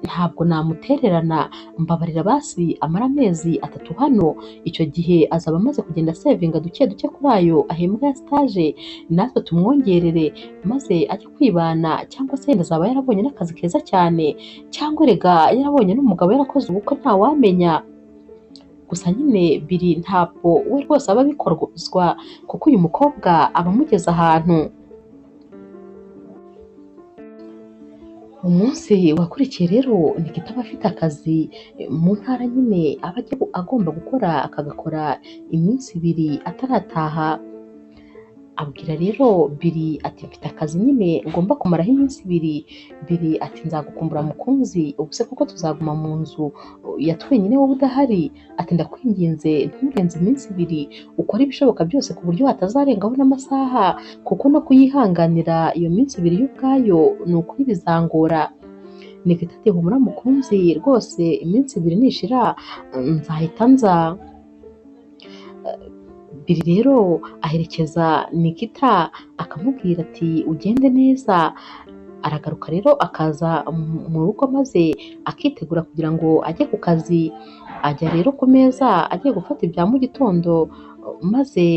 ntabwo namutererana, mbabarira basi amara amezi 3 hano, icyo gihe azaba amaze kugenda sevinga duke duke kuri ayo ahembwa ya stage, natwe tumwongerere maze ajye kwibana, cyangwa se yenda azaba yarabonye n'akazi keza cyane, cyangwa erega yarabonye n'umugabo yarakoze ubukwe ntawamenya. Gusa nyine Billy ntabwo we rwose aba abikorwa kuko uyu mukobwa aba amugeze ahantu. Umunsi wakurikiye rero Nikita aba afite akazi mu ntara nyine aba agomba gukora, akagakora iminsi 2 atarataha. Abwira rero Billy ati mfite akazi nyine ngomba kumaraho iminsi 2. Billy ati nzagukumbura mukunzi, ubuse kuko tuzaguma mu nzu ya twenyine wowe udahari, ati ndakwinginze nturenze iminsi 2, ukore ibishoboka byose ku buryo hatazarengaho n'amasaha, kuko no kuyihanganira iyo minsi 2 y'ubwayo ni ukuri bizangora. Nikita ati humura mukunzi, rwose iminsi 2 nishira nzahita nza. Billy rero aherekeza Nikita akamubwira ati ugende neza, aragaruka rero akaza mu rugo maze akitegura kugira ngo ajye ku kazi. Ajya rero ku meza agiye gufata ibya mu gitondo maze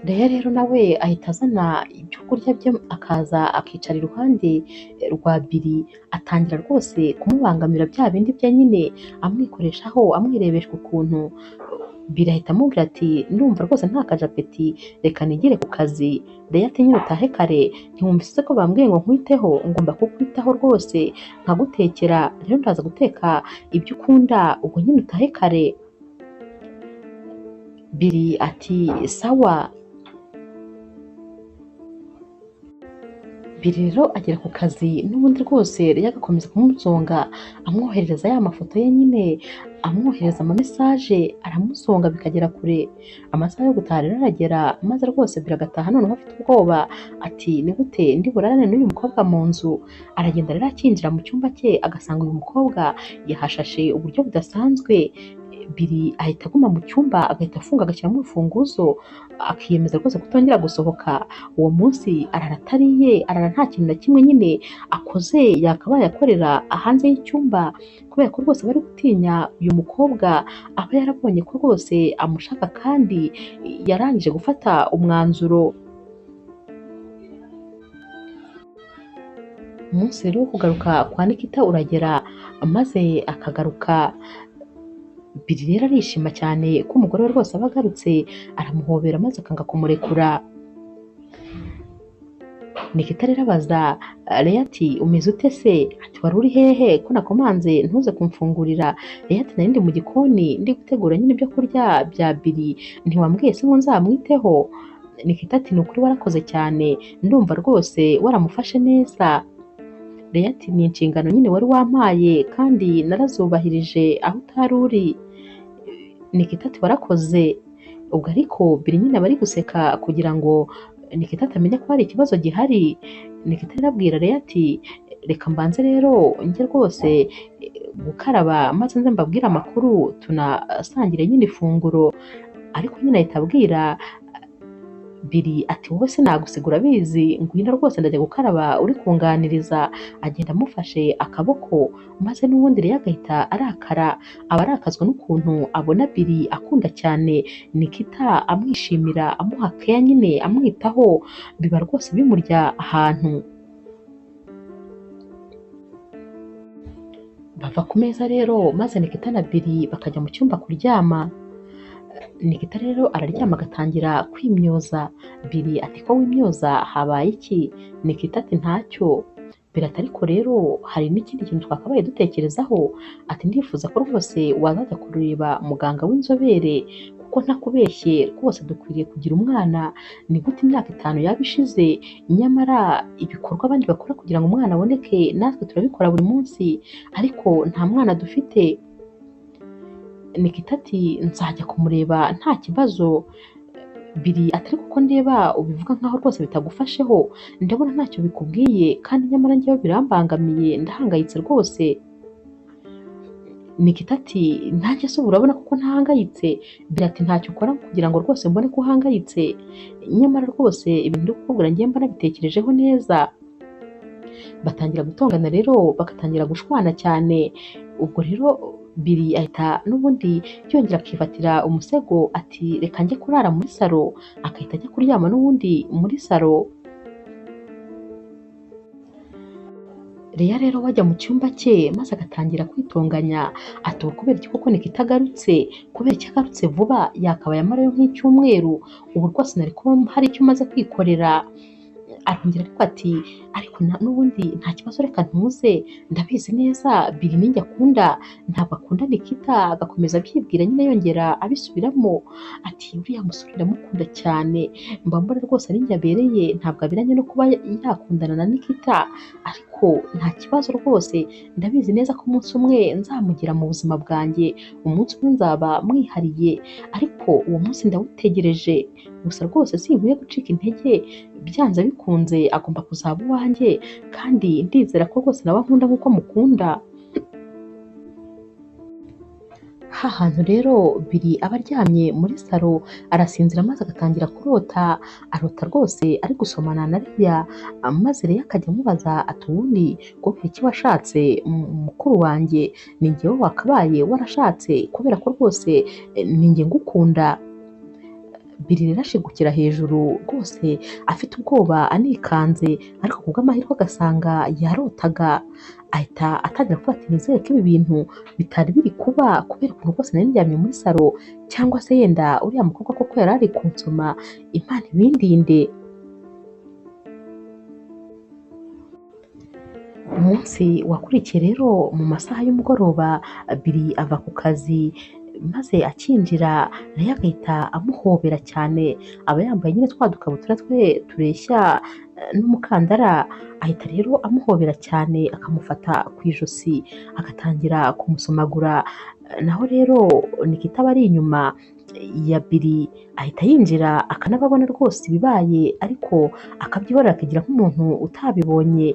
Leya rero nawe ahita azana ibyo kurya bye akaza akicara iruhande rwa Billy, atangira rwose kumubangamira bya bindi bye nyine amwikoreshaho amwirebesha ukuntu. Billy ahita amubwira ati ndumva rwose ntakaje apeti reka nigire ku kazi. Leya ati nyine utahe kare, ntiwumvise ko bambwiye ngo nkwiteho, ngomba kukwitaho rwose nkagutekera, rero ndaza guteka ibyo ukunda ubwo nyine utahe kare. Billy ati sawa. Billy rero agera ku kazi n'ubundi rwose Leya agakomeza kumusonga amwoherereza ya mafoto ye nyine, amwohereza amamesaje aramusonga bikagera kure. Amasaha yo gutaha rero aragera maze rwose Billy agataha noneho afite ubwoba ati ni gute ndi burarane n'uyu mukobwa mu nzu. Aragenda rero akinjira mu cyumba cye agasanga uyu mukobwa yahashashe uburyo budasanzwe. Billy ahita aguma mu cyumba agahita afunga agashyiramo urufunguzo akiyemeza rwose kutongera gusohoka. Uwo munsi arara atariye, arara nta kintu na kimwe nyine akoze yakabaye akorera hanze y'icyumba, kubera ko rwose bari gutinya uyu mukobwa aba yarabonye ko rwose amushaka kandi yarangije gufata umwanzuro. Umunsi rero wo kugaruka kwa Nikita uragera maze akagaruka. Billy rero arishima cyane ko umugore we rwose aba agarutse, aramuhobera maze akanga kumurekura. Nikita rero abaza Leya ati umeze ute se? Ati wari uri hehe ko nakomanze ntuze kumfungurira? Leya ati nari ndi mu gikoni ndi gutegura nyine ibyo kurya bya Billy, ntiwambwiye se ngo nzamwiteho? Nikita ati ni ukuri warakoze cyane, ndumva rwose waramufashe neza. Leya ati ni inshingano nyine wari wampaye kandi narazubahirije aho utari uri. Nikita ati warakoze. Ubwo ariko Billy nyine aba ari guseka kugira ngo Nikita atamenya ko hari ikibazo gihari. Nikita rero abwira Leya ati reka mbanze rero njye rwose gukaraba maze nze mbabwire amakuru tunasangire nyine ifunguro. Ariko nyine ahita abwira Billy ati wowe se nagusigura bizi, ngwino rwose ndajya gukaraba uri kunganiriza. Agenda amufashe akaboko maze n'ubundi Leya agahita arakara, aba arakazwa n'ukuntu abona Billy akunda cyane Nikita, amwishimira amuha keya nyine amwitaho, biba rwose bimurya ahantu. Bava ku meza rero maze Nikita na Billy bakajya mu cyumba kuryama. Nikita rero araryama agatangira kwimyoza. Billy ati ko wimyoza habaye iki? Nikita ati ntacyo. Billy ati ariko rero hari n'ikindi kintu twakabaye dutekerezaho. Ati ndifuza ko rwose wazajya kureba muganga w'inzobere kuko ntakubeshye rwose dukwiriye kugira umwana. Ni gute imyaka 5 yaba ishize nyamara ibikorwa abandi bakora kugira ngo umwana aboneke natwe turabikora buri munsi, ariko nta mwana dufite. Nikita ati nzajya kumureba nta kibazo. Billy ati ariko ko ndeba ubivuga nkaho rwose bitagufasheho, ndabona ntacyo bikubwiye kandi nyamara njyewe birambangamiye ndahangayitse rwose. Nikita ati nanjye se urabona kuko ntahangayitse? Billy ati ntacyo ukora kugira ngo rwose mbone ko uhangayitse, nyamara rwose ibintu ndi kukubwira njye mba nabitekerejeho neza. Batangira gutongana rero bagatangira gushwana cyane. Ubwo rero Billy ahita n'ubundi yongera akifatira umusego ati reka njye kurara muri salo, akahita ajya kuryama n'ubundi muri salo. Leya rero wajya mu cyumba cye maze agatangira kwitonganya ati kubera iki koko Nikita agarutse, kubera iki agarutse vuba, yakabaye amarayo nk'icyumweru, ubu rwose nari kuba hari icyo umaze kwikorera. Arongera ariko ati ariko n'ubundi nta kibazo reka ntuze, ndabizi neza Billy ninjye akunda, ntabwo akunda Nikita. Agakomeza abyibwira nyine yongera abisubiramo ati uriya musore ndamukunda cyane, mba mbona rwose ari njye abereye, ntabwo abiranye no kuba yakundana na Nikita, ariko nta kibazo rwose, ndabizi neza ko umunsi umwe nzamugira mu buzima bwanjye, umunsi umwe nzaba mwihariye, ariko uwo munsi ndawutegereje. Gusa rwose sinkwiye gucika intege, byanze bikunze agomba kuzaba uwanjye kandi ndizera ko rwose nawe ankunda nk'uko mukunda. hantu rero Billy aba aryamye muri salo arasinzira maze agatangira kurota, arota rwose ari gusomana na Leya, maze Leya akajya amubaza ati ubundi kubera iki washatse mukuru wanjye, ni njyewe wakabaye warashatse kubera ko rwose ni njye ngukunda. Billy rero ashigukira hejuru rwose afite ubwoba anikanze, ariko kubw'amahirwe agasanga yarotaga, ahita atangira kuvuga ati nizere ko ibi bintu bitari biri kuba kubera ukuntu rwose nari ndyamye muri salo, cyangwa se yenda uriya mukobwa koko yari ari kunsoma, Imana ibindinde. Umunsi wakurikiye rero mu masaha y'umugoroba Billy ava ku kazi, maze akinjira Leya agahita amuhobera cyane, aba yambaye nyine twa dukabutura twe tureshya n'umukandara, ahita rero amuhobera cyane akamufata ku ijosi agatangira kumusomagura, naho rero Nikita aba ari inyuma ya Billy ahita yinjira akanababona rwose ibibaye, ariko akabyihorera akagira nk'umuntu utabibonye.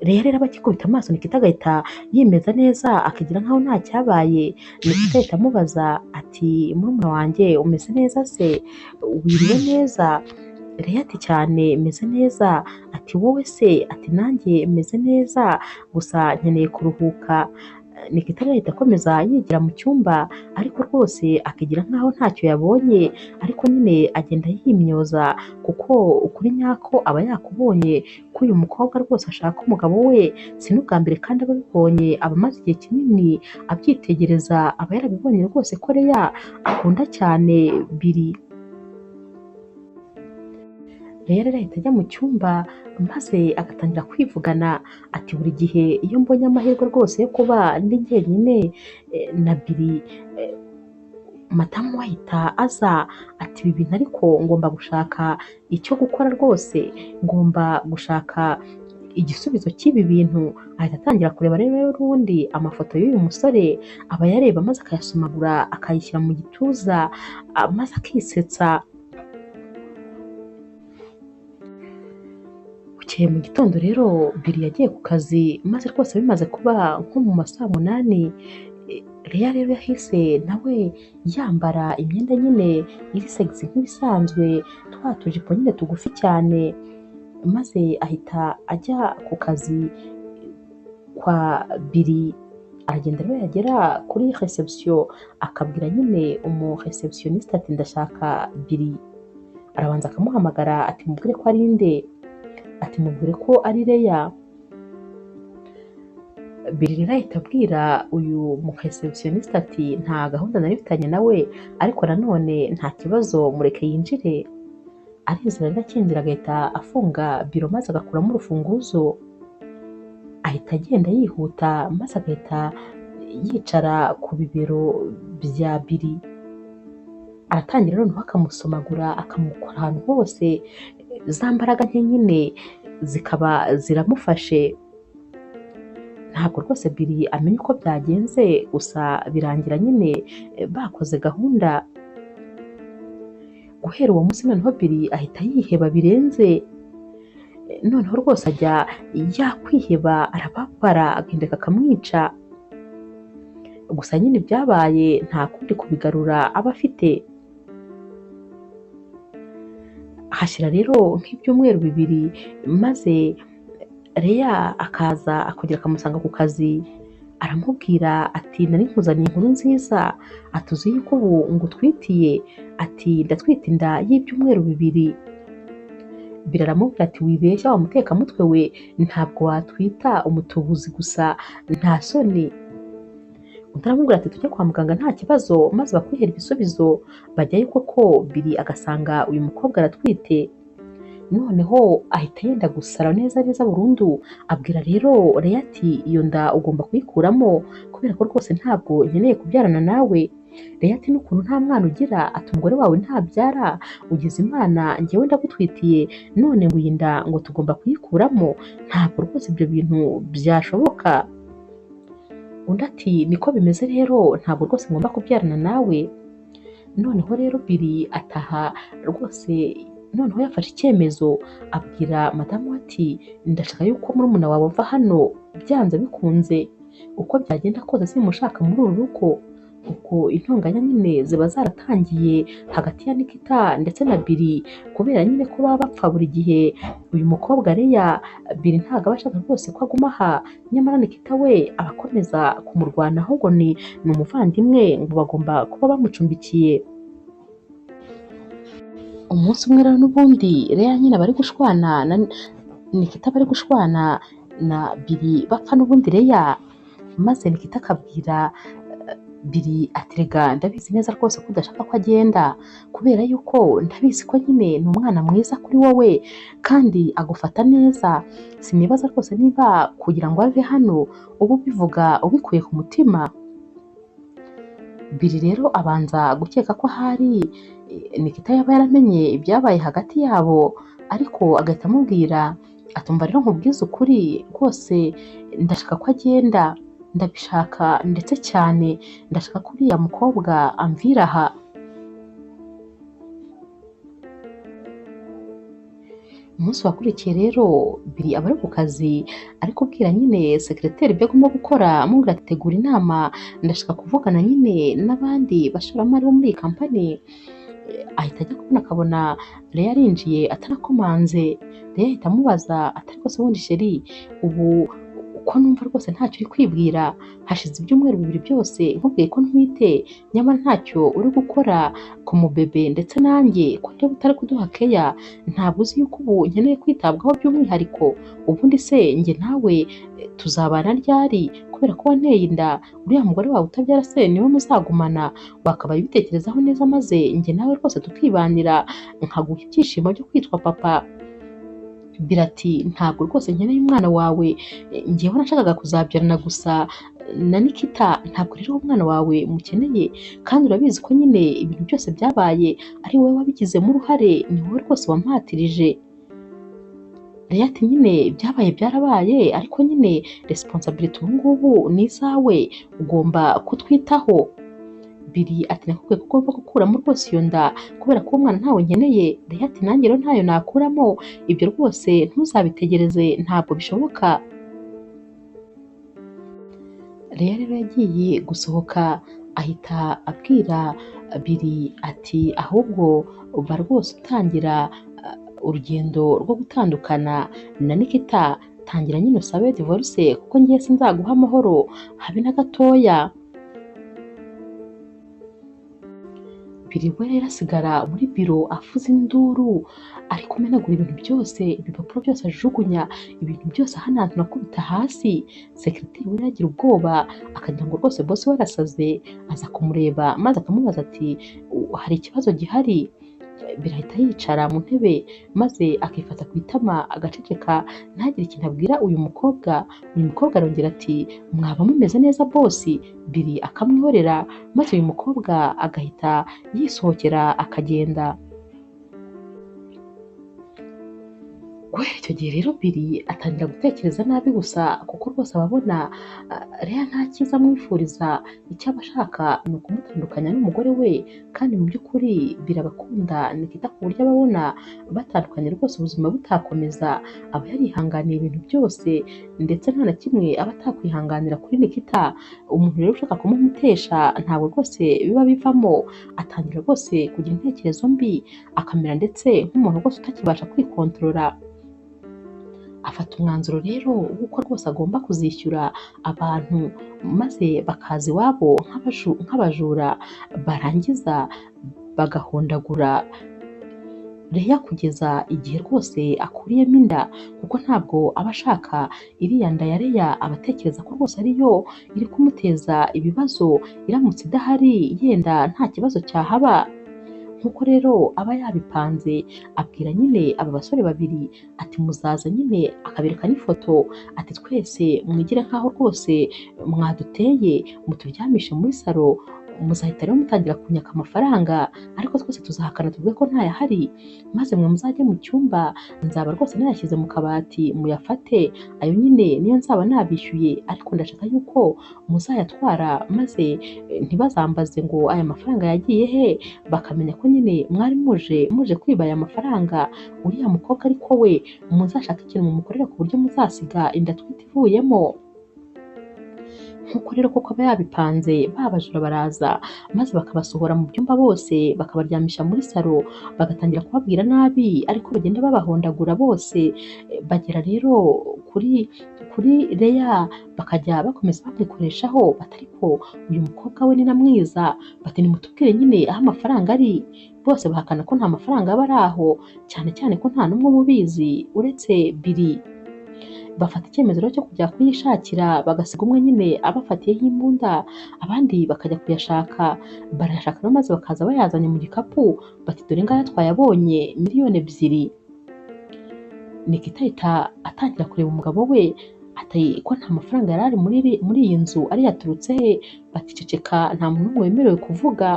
Rero aba akikubita amaso Nikita agahita yimeza neza akagira nkaho nta cyabaye. Nikita ahita amubaza ati murumuna wanjye umeze neza se, wiriwe neza? Leya ati cyane meze neza. Ati wowe se? Ati nanjye meze neza gusa nkeneye kuruhuka. Nikita rero ahita akomeza yigira mu cyumba, ariko rwose akigira nkaho ntacyo yabonye, ariko nyine agenda yimyoza, kuko ukuri nyako aba yakubonye ko uyu mukobwa rwose ashaka umugabo we si n'ubwa mbere, kandi aba abibonye aba amaze igihe kinini abyitegereza, aba yarabibonye rwose ko Leya akunda cyane Billy. Leya rero ahita ajya mu cyumba maze agatangira kwivugana ati buri gihe iyo mbonye amahirwe rwose yo kuba ndi jyenyine na Billy, madamu we ahita aza ati ibi bintu ariko ngomba gushaka icyo gukora rwose, ngomba gushaka igisubizo cy'ibi bintu. Ahita atangira kureba rero n'ubundi amafoto y'uyu musore, aba yareba maze akayasomagura akayishyira mu gituza, maze akisetsa. Bukeye mu gitondo rero Billy yagiye ku kazi, maze rwose bimaze kuba nko mu ma saa munani, Leya rero yahise nawe yambara imyenda nyine iri segisi nk'ibisanzwe, twa tujipo nyine tugufi cyane, maze ahita ajya ku kazi kwa Billy. Aragenda rero yagera kuri reception akabwira nyine umu receptioniste ati ndashaka Billy. Arabanza akamuhamagara ati mubwire ko ari nde, ati mubwire ko ari Leya. Billy rero ahita abwira uyu mu receptioniste ati nta gahunda nari mfitanye nawe, ariko nanone nta kibazo mureke yinjire. Arinjira rero akinjira agahita afunga biro maze agakuramo urufunguzo, ahita agenda yihuta maze agahita yicara ku bibero bya Billy. Aratangira noneho akamusomagura akamukora ahantu hose, za mbaraga nke nyine zikaba ziramufashe. Ntabwo rwose Billy amenya uko byagenze, gusa birangira nyine bakoze gahunda. Guhera uwo munsi noneho Billy ahita yiheba birenze, noneho rwose ajya yakwiheba, arababara agahinda kakamwica, gusa nyine ibyabaye nta kundi kubigarura aba afite. Hashira rero nk'ibyumweru bibiri, maze Leya akaza akongera akamusanga ku kazi, aramubwira ati nari nkuzaniye inkuru nziza, ati uzi yuko ubu ngutwitiye, ati ndatwite inda y'ibyumweru bibiri. Billy aramubwira ati wibeshya wa mutekamutwe we, ntabwo watwita umutubuzi gusa, nta soni. Undi aramubwira ati tujye kwa muganga nta kibazo, maze bakwihera ibisubizo. Bajyayo koko Billy agasanga uyu mukobwa aratwite. Noneho ahita yenda gusara neza neza burundu, abwira rero Leya ati iyo nda ugomba kuyikuramo kubera ko rwose ntabwo nkeneye kubyarana nawe. Leya ati n'ukuntu nta mwana ugira, ati umugore wawe ntabyara, ugize Imana njyewe ndagutwitiye, none ngo iyi nda ngo tugomba kuyikuramo, ntabwo rwose ibyo bintu byashoboka. Undi ati niko bimeze rero, ntabwo rwose ngomba kubyarana nawe. Noneho rero Billy ataha rwose, noneho yafashe icyemezo abwira madamu ati ndashaka yuko murumuna wawe ava hano byanze bikunze, uko byagenda kose simushaka muri uru rugo. ubwo intonganya nyine ziba zaratangiye hagati ya Nikita ndetse na Billy kubera nyine ko baba bapfa buri gihe. Uyu mukobwa Leya, Billy ntabwo aba ashaka rwose ko aguma aha, nyamara Nikita we aba akomeza kumurwanaho ngo ni umuvandimwe, ngo bagomba kuba bamucumbikiye. Umunsi umwe rero n'ubundi Leya nyine bari gushwana na Nikita, bari gushwana na Billy bapfa n'ubundi Leya, maze Nikita akabwira Billy ati rega ndabizi neza rwose ko udashaka ko agenda, kubera yuko ndabizi ko nyine ni umwana mwiza kuri wowe kandi agufata neza. Sinibaza rwose niba kugira ngo ave hano uba ubivuga ubikuye ku mutima. Billy rero abanza gukeka ko ahari Nikita yaba yaramenye ibyabaye hagati yabo, ariko agahita amubwira atumva rero nkubwiza ukuri rwose ndashaka ko agenda, ndabishaka ndetse cyane, ndashaka ko uriya mukobwa amvira aha. Umunsi wakurikiye rero Billy aba ari ku kazi ari kubwira nyine sekreteri ibyo agomba gukora, amubwira ati tegura inama, ndashaka kuvugana nyine n'abandi bashoramari bo muri iyi kampani. Ahita ajya kubona akabona Leya arinjiye atanakomanze. Leya ahita amubaza ati ariko se wundi sheri, ubu uko numva rwose ntacyo uri kwibwira, hashize ibyumweru 2 byose nkubwiye ko ntwite, nyamara ntacyo uri gukora ku mubebe ndetse nanjye ko ndeba utari kuduha keya, ntabwo uzi yuko ubu nkeneye kwitabwaho by'umwihariko, ubundi se njye nawe tuzabana ryari kubera ko wanteye inda, uriya mugore wawe utabyara se niwe muzagumana, wakabaye ubitekerezaho neza maze njye nawe rwose tukibanira nkaguha ibyishimo byo kwitwa papa. Billy ati ntabwo rwose nkeneye umwana wawe, njyewe nashakaga kuzabyarana gusa na Nikita, ntabwo rero umwana wawe mukeneye, kandi urabizi ko nyine ibintu byose byabaye ari wowe wabigizemo uruhare, ni wowe rwose wampatirije. Leya ati nyine byabaye byarabaye, ariko nyine responsibility ubu ngubu ni izawe, ugomba kutwitaho. Billy ati nakubwiye ko ugomba gukuramo rwose iyo nda kubera ko uwo mwana ntawe nkeneye. Leya ati nanjye rero ntayo nakuramo, ibyo rwose ntuzabitegereze, ntabwo bishoboka. Leya rero yagiye gusohoka ahita abwira Billy ati ahubwo uba rwose utangira urugendo rwo gutandukana na Nikita, tangira nyine usabe divorce kuko ngiye sinzaguha amahoro habe na gatoya. Billy we rero asigara muri biro afuze induru, ari kumenagura ibintu byose, ibipapuro byose ajugunya, ibintu byose ahanantuna akubita hasi. Sekreteri we yagira ubwoba akagira ngo rwose boss we arasaze, aza kumureba maze akamubaza ati hari ikibazo gihari. Birahita yicara mu ntebe maze akifata ku itama agaceceka ntagire ikintu abwira uyu mukobwa. Uyu mukobwa arongera ati mwaba mumeze neza boss. Billy akamwihorera maze uyu mukobwa agahita yisohokera akagenda. Guhera icyo gihe rero Billy atangira gutekereza nabi gusa, kuko rwose ababona Leya nta cyiza amwifuriza, icyo aba ashaka ni ukumutandukanya n'umugore we, kandi mu by'ukuri Billy abakunda Nikita ku buryo ababona batandukanye rwose ubuzima butakomeza, aba yarihanganiye ibintu byose ndetse nta na kimwe aba atakwihanganira kuri Nikita. Umuntu rero ushaka kumumutesha ntabwo rwose biba bivamo, atangira rwose kugira intekerezo mbi, akamera ndetse nk'umuntu rwose utakibasha kwikontorora. Afata umwanzuro rero w'uko rwose agomba kuzishyura abantu maze bakaza iwabo nk'abajura, barangiza bagahondagura Leya kugeza igihe rwose akuriyemo inda, kuko ntabwo aba ashaka iriya nda ya Leya, aba atekereza ko rwose ariyo iri kumuteza ibibazo, iramutse idahari yenda nta kibazo cyahaba. Nk'uko rero aba yabipanze, abwira nyine aba basore babiri ati muzaza nyine, akabereka n'ifoto ati twese mwigire nk'aho rwose mwaduteye, muturyamishe muri salo, muzahita rero mutangira kunyaka amafaranga, ariko twese tuzahakana tuvuge ko ntayahari, maze mwe muzajye mu cyumba, nzaba rwose nayashyize mu kabati muyafate, ayo nyine niyo nzaba nabishyuye, ariko ndashaka yuko muzayatwara maze ntibazambaze ngo aya mafaranga yagiye he, bakamenya ko nyine mwari muje kwiba aya mafaranga. Uriya mukobwa ariko we muzashaka ikintu mumukorera ku buryo muzasiga inda twite ivuyemo. nk'uko rero koko aba yabipanze, ba bajura baraza maze bakabasohora mu byumba bose, bakabaryamisha muri salo, bagatangira kubabwira nabi ariko bagenda babahondagura bose, bagera rero kuri kuri Leya bakajya bakomeza bamwikoreshaho bati ariko uyu mukobwa we ni na mwiza, bati nimutubwire nyine aho amafaranga ari, bose bahakana ko nta mafaranga aba ari aho, cyane cyane ko nta n'umwe uba ubizi uretse Billy. Bafata icyemezo rero cyo kujya kuyishakira, bagasiga umwe nyine abafatiyeho imbunda, abandi bakajya kuyashaka, barayashaka rero maze bakaza bayazanye mu gikapu, bati dore ngaya twayabonye miliyoni ebyiri. Nikita ahita atangira kureba umugabo we, ati ko nta mafaranga yari ari muri iyi nzu ari yaturutse he? Bati ceceka nta muntu n'umwe wemerewe kuvuga.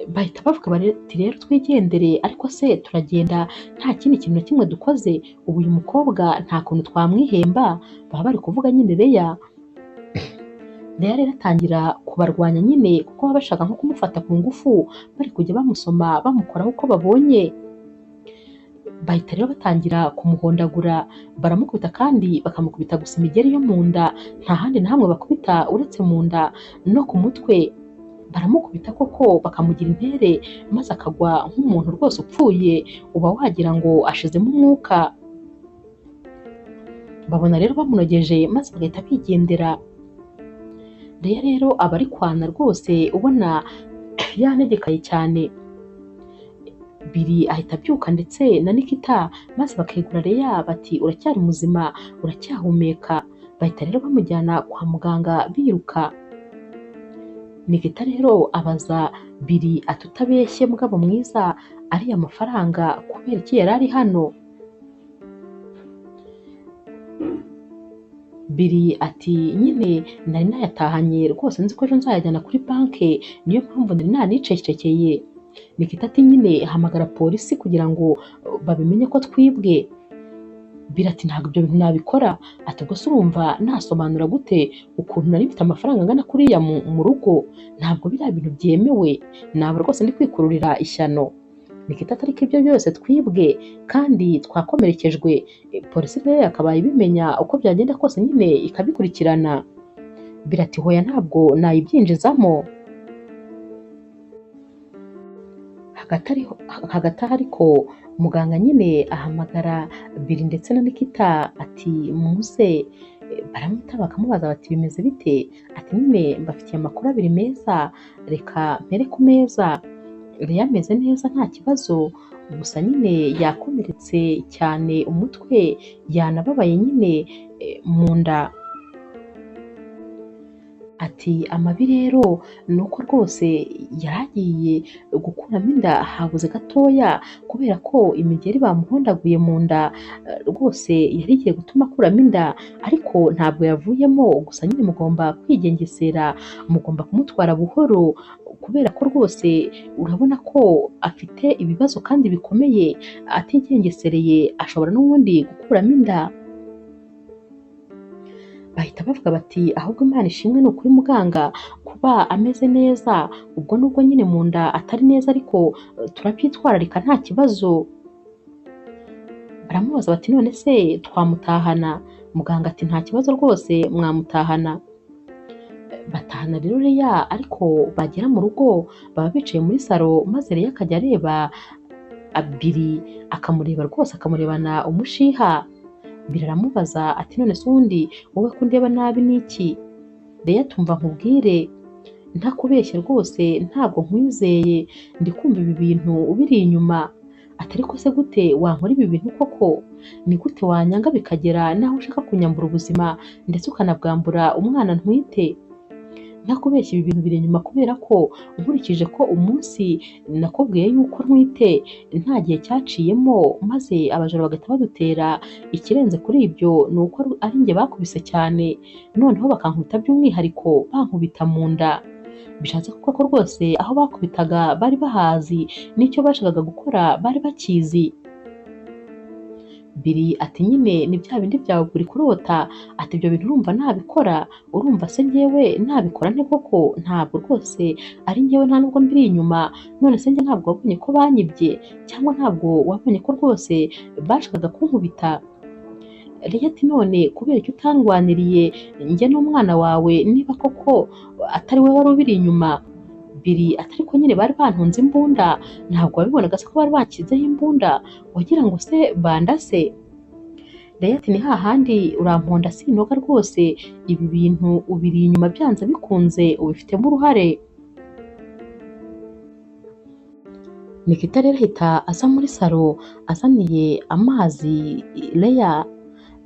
Bahita bavuga bati rero twigendere, ariko se turagenda nta kindi kintu na kimwe dukoze, ubu uyu mukobwa nta kuntu twamwihemba? Baba bari kuvuga nyine Leya. Leya rero atangira kubarwanya nyine kuko baba bashaka nko kumufata ku ngufu, bari kujya bamusoma bamukoraho uko babonye. Bahita rero batangira kumuhondagura, baramukubita kandi bakamukubita gusa imigeri yo mu nda, nta handi na hamwe bakubita uretse mu nda no ku mutwe. Baramukubita koko bakamugira intere, maze akagwa nk'umuntu rwose upfuye, uba wagira ngo ashizemo umwuka. Babona rero bamunogeje maze bagahita bigendera. Leya rero aba ari kwana rwose ubona yanegekaye cyane. Billy ahita abyuka ndetse na Nikita, maze bakegura Leya bati uracyari muzima, uracyahumeka. Bahita rero bamujyana kwa muganga biruka. Nikita rero abaza Billy ati utabeshye mugabo mwiza, ariya mafaranga kubera iki yari ari hano? Billy ati nyine nari nayatahanye rwose nzi ko ejo nzayajyana kuri banki, niyo mpamvu nari nanicecekeye. Nikita ati nyine hamagara polisi kugira ngo babimenye ko twibwe. Billy ati ntabwo ibyo bintu nabikora. Ati ubwo se urumva nasobanura gute ukuntu nari mfite amafaranga angana kuriya mu rugo? Ntabwo biriya bintu byemewe, naba rwose ndi kwikururira ishyano. Nikita ati ariko ibyo byose twibwe kandi twakomerekejwe, polisi rero yakabaye ibimenya uko byagenda kose nyine ikabikurikirana. Billy ati hoya ntabwo nayibyinjizamo. Hagati aho ariko muganga nyine ahamagara Billy ndetse na Nikita ati muze. Baramwita bakamubaza bati bimeze bite? Ati nyine mbafitiye amakuru abiri meza, reka mpere ku meza. Leya ameze neza nta kibazo, gusa nyine yakomeretse cyane umutwe, yanababaye nyine mu nda. Ati amabi rero ni uko rwose yaragiye gukuramo inda habuze gatoya, kubera ko imigeri bamuhondaguye mu nda rwose yari igiye gutuma akuramo inda, ariko ntabwo yavuyemo. Gusa nyine mugomba kwigengesera, mugomba kumutwara buhoro, kubera ko rwose urabona ko afite ibibazo kandi bikomeye, atigengesereye ashobora n'ubundi gukuramo inda. Bahita bavuga bati ahubwo Imana ishimwe ni ukuri muganga kuba ameze neza, ubwo nubwo nyine mu nda atari neza ariko turabyitwararika nta kibazo. Baramubaza bati none se twamutahana? Muganga ati nta kibazo rwose mwamutahana. Batahana rero Leya, ariko bagera mu rugo baba bicaye muri salo, maze Leya akajya areba Billy, akamureba rwose akamurebana umushiha. Billy aramubaza ati none se ubundi wowe ko ndeba nabi niki? Leya tumva nkubwire, ntakubeshye rwose ntabwo nkwizeye, ndi kumva ibi bintu ubiri inyuma. Ati ariko se gute wankora ibi bintu koko? Ni gute wanyanga bikagera naho ushaka kunyambura ubuzima ndetse ukanabwambura umwana ntwite? Ntakubeshye ibi bintu biri inyuma, kubera ko nkurikije ko umunsi nakubwiye yuko ntwite nta gihe cyaciyemo, maze abajura bagahita badutera. Ikirenze kuri ibyo ni uko ari njye bakubise cyane, noneho bakankubita by'umwihariko bankubita mu nda. Bishatse kuko ko rwose aho bakubitaga bari bahazi, n'icyo bashakaga gukora bari bakizi. Billy ati nyine ni bya bindi byawe buri kurota. Ati ibyo bintu urumva nabikora? Urumva se njyewe nabikora nte koko? Ntabwo rwose ari njyewe, nta nubwo mbiri inyuma. None se njye ntabwo wabonye ko banyibye? Cyangwa ntabwo wabonye ko rwose bashakaga kunkubita? Leya ati none kubera icyo utandwaniriye njye n'umwana wawe niba koko atari we wari ubiri inyuma. Biri ati ariko nyine bari bantunze imbunda, ntabwo wabibonaga se ko bari banshyizeho imbunda, wagira ngo se bandase. Leya ati ni hahandi uramponda sintoga rwose, ibi bintu ubiri inyuma byanze bikunze ubifitemo uruhare. Nikita rero ahita aza muri salo azaniye amazi Leya.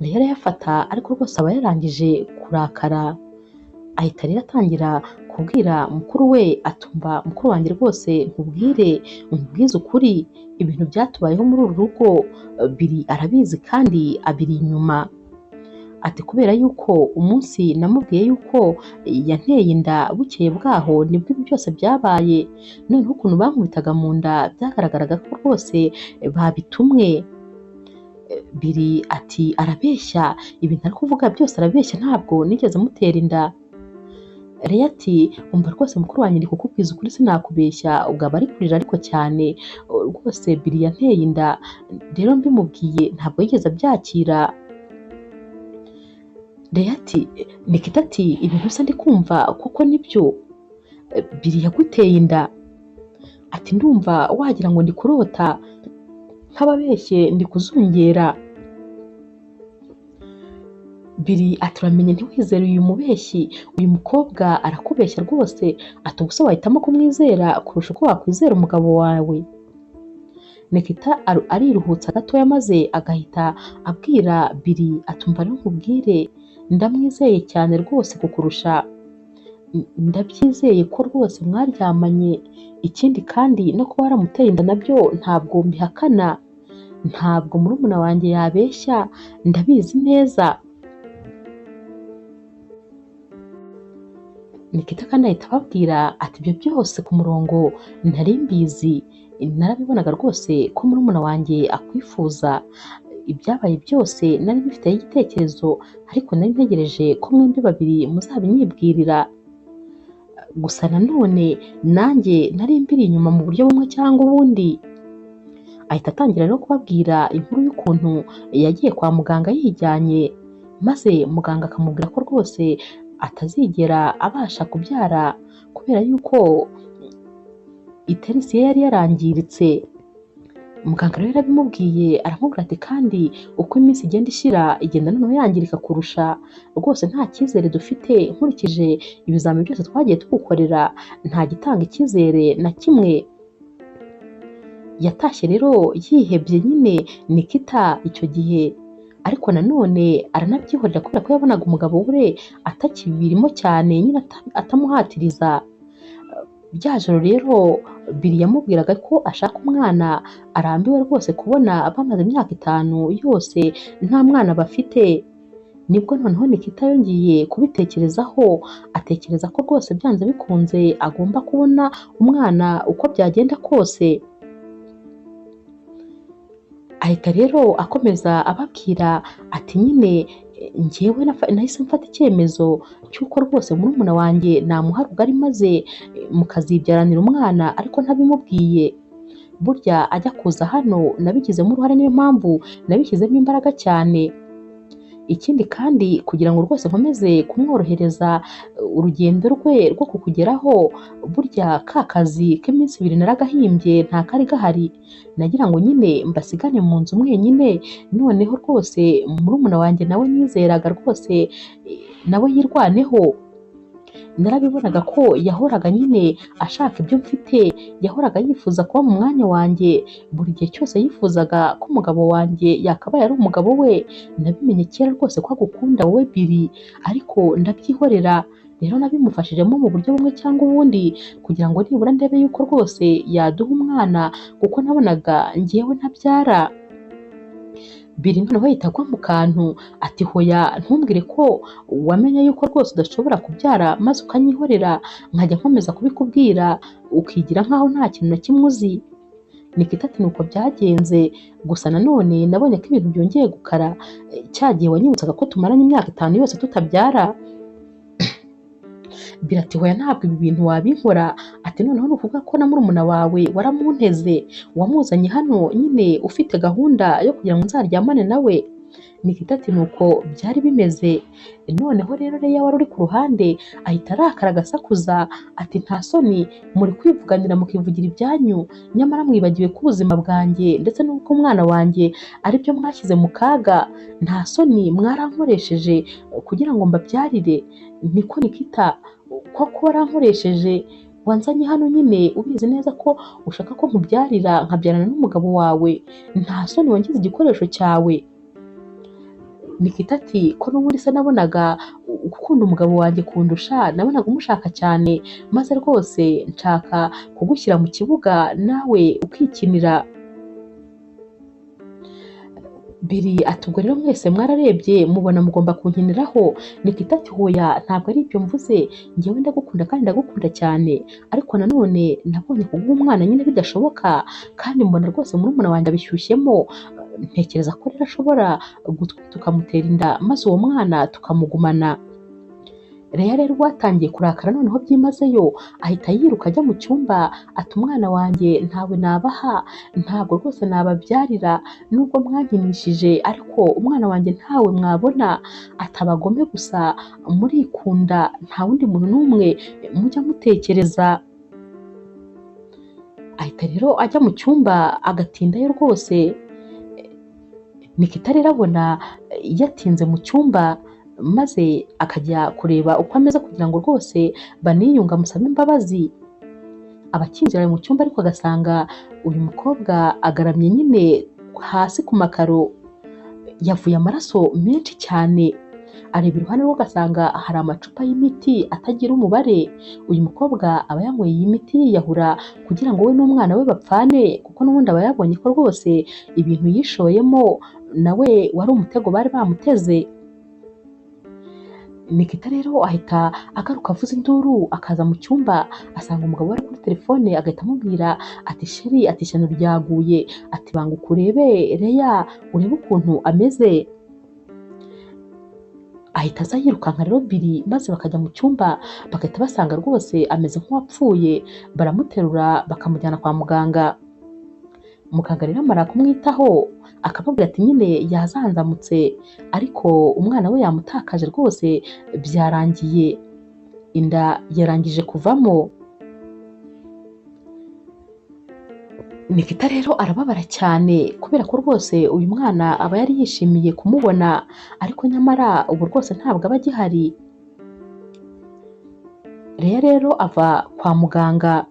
Leya arayafata ariko rwose aba yarangije kurakara, ahita rero atangira kubwira mukuru we atumva mukuru wanjye rwose nkubwize ukuri, ibintu byatubayeho muri uru rugo Biri arabizi kandi abiri inyuma. Ati kubera yuko umunsi namubwiye yuko yanteye inda bukeye bwaho nibwo ibi byose byabaye, noneho ukuntu bankubitaga mu nda byagaragaraga ko rwose babitumwe. Biri ati arabeshya, ibintu ari kuvuga byose arabeshya, ntabwo nigeze mutera inda. Leya ati umva rwose mukuru wanjye ndi kukubwiza ukuri sinakubeshya, ubwo ari kurira ariko cyane rwose Biri yanteye inda, rero mbimubwiye ntabwo yigeze abyakira. Leya ati Nikita ati ibintu se ndi kumva kuko nibyo, Biri yaguteye inda? Ati ndumva wagira ngo ndi kurota, nk'ababeshye ndi kuzungera. Biri ati uramenye ntiwizere uyu mubeshyi, uyu mukobwa arakubeshya rwose, ati ubuse wahitamo kumwizera kurusha uko wakwizera umugabo wawe. Nikita ariruhutsa gatoya maze agahita abwira Biri atumva rero nkubwire ndamwizeye cyane rwose kukurusha, ndabyizeye ko rwose mwaryamanye, ikindi kandi no kuba waramuteye inda nabyo ntabwo mbihakana, ntabwo murumuna wanjye yabeshya, ndabizi neza. Nikita kandi ahita ababwira ati ibyo byose ku murongo ntari mbizi, narabibonaga rwose ko murumuna wanjye akwifuza, ibyabaye byose nari bifiteho igitekerezo, ariko nari ntegereje ko mwembi babiri muzabinyibwirira. Gusa nanone nanjye nari mbiri inyuma mu buryo bumwe cyangwa ubundi. Ahita atangira rero kubabwira inkuru y'ukuntu yagiye kwa muganga yijyanye, maze muganga akamubwira ko rwose atazigera abasha kubyara kubera yuko iterisi ye yari yarangiritse. Muganga rero yarabimubwiye, aramubwira ati kandi uko iminsi igenda ishira igenda noneho yangirika kurusha, rwose nta cyizere dufite, nkurikije ibizamini byose twagiye tugukorera nta gitanga icyizere na kimwe. Yatashye rero yihebye nyine Nikita icyo gihe, ariko nanone aranabyihorera kubera ko yabonaga umugabo we atakibirimo cyane, nyine atamuhatiriza. Rya joro rero Biri yamubwiraga ko ashaka umwana, arambiwe rwose kubona bamaze imyaka 5 yose nta mwana bafite. Nibwo noneho Nikita yongeye kubitekerezaho, atekereza ko rwose byanze bikunze agomba kubona umwana uko byagenda kose. Ahita rero akomeza ababwira ati nyine njyewe nahise mfata icyemezo cy'uko rwose murumuna wanjye namuha rugari maze mukazibyaranira umwana, ariko ntabimubwiye. Burya ajya kuza hano nabigizemo uruhare, niyo mpamvu nabishyizemo imbaraga cyane. Ikindi kandi kugira ngo rwose nkomeze kumworohereza urugendo rwe rwo kukugeraho, burya ka kazi k'iminsi 2 naragahimbye nta kari gahari, nagira ngo nyine mbasigane mu nzu mwenyine, noneho rwose murumuna wanjye nawe nizeraga rwose nawe yirwaneho. Narabibonaga ko yahoraga nyine ashaka ibyo mfite, yahoraga yifuza kuba mu mwanya wanjye, buri gihe cyose yifuzaga ko umugabo wanjye yakabaye ari umugabo we. Nabimenye kera rwose ko agukunda wowe Biri, ariko ndabyihorera. Rero nabimufashijemo mu buryo bumwe cyangwa ubundi kugira ngo nibura ndebe yuko rwose yaduha umwana, kuko nabonaga ngewe ntabyara. Biri noneho yahita agwa mu kantu ati hoya ntumbwire ko wamenye yuko rwose udashobora kubyara maze ukanyihorera nkajya nkomeza kubikubwira ukigira nkaho nta kintu na kimwe uzi. Nikita ati nuko byagenze, gusa nanone nabonye ko ibintu byongeye gukara, cyagiye wanyibutsaga ko tumaranye imyaka 5 yose tutabyara. Biri ati hoya ntabwo ibi bintu wabinkora, ati noneho nukuvuga ko na murumuna wawe waramunteze, wamuzanye hano nyine ufite gahunda yo kugira ngo nzaryamane nawe. Nikita ati nuko byari bimeze. Noneho rero Leya wari uri ku ruhande ahita arakara agasakuza ati nta soni muri kwivuganira mukivugira ibyanyu, nyamara mwibagiwe ko ubuzima bwanjye ndetse n'ubwo umwana wanjye ari byo mwashyize mu kaga. Nta soni mwarankoresheje kugira ngo mbabyarire. Niko Nikita, koko warankoresheje, wanzanye hano nyine ubizi neza ko ushaka ko nkubyarira nkabyarana n'umugabo wawe. Nta soni wangize igikoresho cyawe. Nikita ati ko n'ubundi se nabonaga gukunda umugabo wanjye kundusha, nabonaga umushaka cyane, maze rwose nshaka kugushyira mu kibuga nawe ukikinira. Biri ati ubwo rero mwese mwararebye mubona mugomba kunkiniraho. Nikita ati hoya ntabwo ari ibyo mvuze, njyewe ndagukunda kandi ndagukunda cyane, ariko nanone nabonye kuguha umwana nyine bidashoboka, kandi mbona rwose murumuna wanjye abishyushyemo. Ntekereza ko rero ashobora tukamutera inda maze uwo mwana tukamugumana. Leya rero watangiye kurakara noneho byimazeyo, ahita yiruka ajya mu cyumba ati umwana wanjye ntawe nabaha, ntabwo rwose nababyarira, nubwo mwankinishije ariko umwana wanjye ntawe mwabona, atabagome gusa murikunda, nta wundi muntu n'umwe mujya mutekereza. Ahita rero ajya mu cyumba agatindayo rwose. Nikita rero abona yatinze mu cyumba maze akajya kureba uko ameze kugira ngo rwose baniyunga amusabe imbabazi. Abakinjira mu cyumba ariko agasanga uyu mukobwa agaramye nyine hasi ku makaro, yavuye amaraso menshi cyane. Areba iruhande rwe agasanga hari amacupa y'imiti atagira umubare. Uyu mukobwa aba yanyweye iyi miti yiyahura kugira ngo we n'umwana we bapfane, kuko n'ubundi aba yabonye ko rwose ibintu yishoyemo nawe wari umutego bari bamuteze. Nikita rero ahita agaruka avuza induru akaza mu cyumba, asanga umugabo wari kuri telefone, agahita amubwira ati sheri, ati ishyano ryaguye, ati banguka urebe Leya urebe ukuntu ameze. Ahita aza yirukanka rero Biri, maze bakajya mu cyumba bagahita basanga rwose ameze nk'uwapfuye. Baramuterura bakamujyana kwa muganga. Muganga rero amara kumwitaho akababwira ati nyine yazanzamutse, ariko umwana we yamutakaje rwose, byarangiye, inda yarangije kuvamo. Nikita rero arababara cyane kubera ko rwose uyu mwana aba yari yishimiye kumubona, ariko nyamara ubu rwose ntabwo aba agihari. Leya rero ava kwa muganga,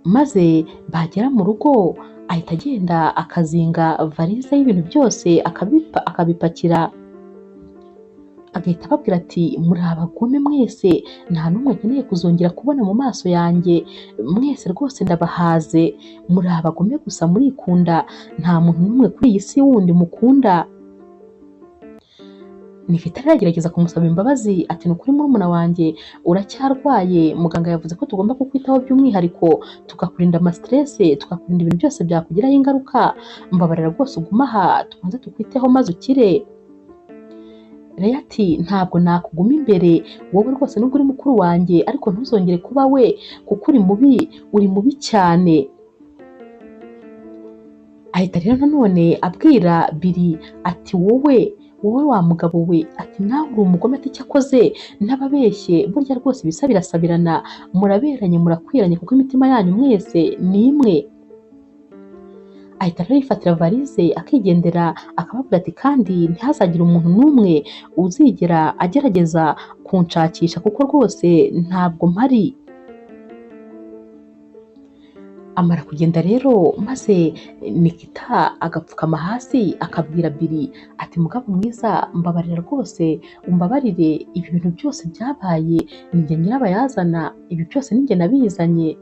maze bagera mu rugo ahita agenda akazinga varize y'ibintu byose akabipakira. Agahita ababwira ati muri abagome mwese, nta n'umwe nkeneye kuzongera kubona mu maso yanjye, mwese rwose ndabahaze, muri abagome gusa murikunda, nta muntu n'umwe kuri iyi si wundi mukunda. Nikita aragerageza kumusaba imbabazi ati ni ukuri murumuna wanjye uracyarwaye, muganga yavuze ko tugomba kukwitaho by'umwihariko tukakurinda amastress, tukakurinda ibintu byose byakugiraho ingaruka, mbabarira rwose uguma aha tubanze tukwiteho maze ukire. Leya ati ntabwo nakuguma imbere, wowe rwose nubwo uri mukuru wanjye ariko ntuzongere kuba we, kuko uri mubi cyane. Ahita rero nanone abwira Biri ati wowe wa mugabo we, ati nawe uri umugome, ati cyakoze n'ababeshye burya rwose ibisa birasabirana, muraberanye murakwiranye kuko imitima yanyu mwese ni imwe. Ahita rero yifatira varize akigendera, akababwira ati kandi ntihazagire umuntu n'umwe uzigera agerageza kunshakisha kuko rwose ntabwo mpari. Amara kugenda rero maze Nikita agapfukama hasi akabwira Biri ati mugabo mwiza, mbabarira rwose umbabarire, ibi bintu byose byabaye ninjye nyirabayazana, ibi byose ninjye nabizanye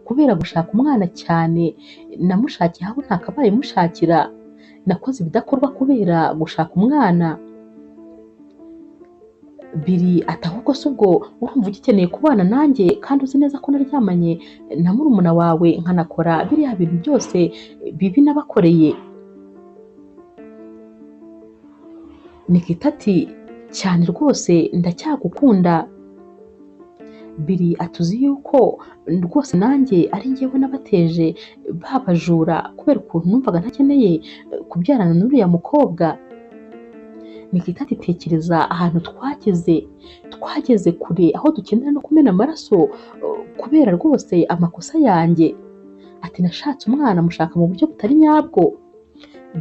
kubera gushaka umwana cyane, namushakiye aho ntakabaye mushakira, nakoze ibidakorwa kubera gushaka umwana. Biri ati ahubwo se ubwo urumva ugikeneye kubana nanjye kandi uzi neza ko naryamanye na murumuna wawe nkanakora biriya bintu byose bibi nabakoreye? Nikita ati cyane rwose ndacyagukunda. Biri atuzi yuko rwose nanjye ari njyewe nabateje babajura kubera ukuntu numvaga ntakeneye kubyarana n'uriya mukobwa. Nikita ati tekereza ahantu twageze kure aho dukenera no kumena amaraso kubera rwose amakosa yanjye. Ati nashatse umwana mushaka mu buryo butari nyabwo.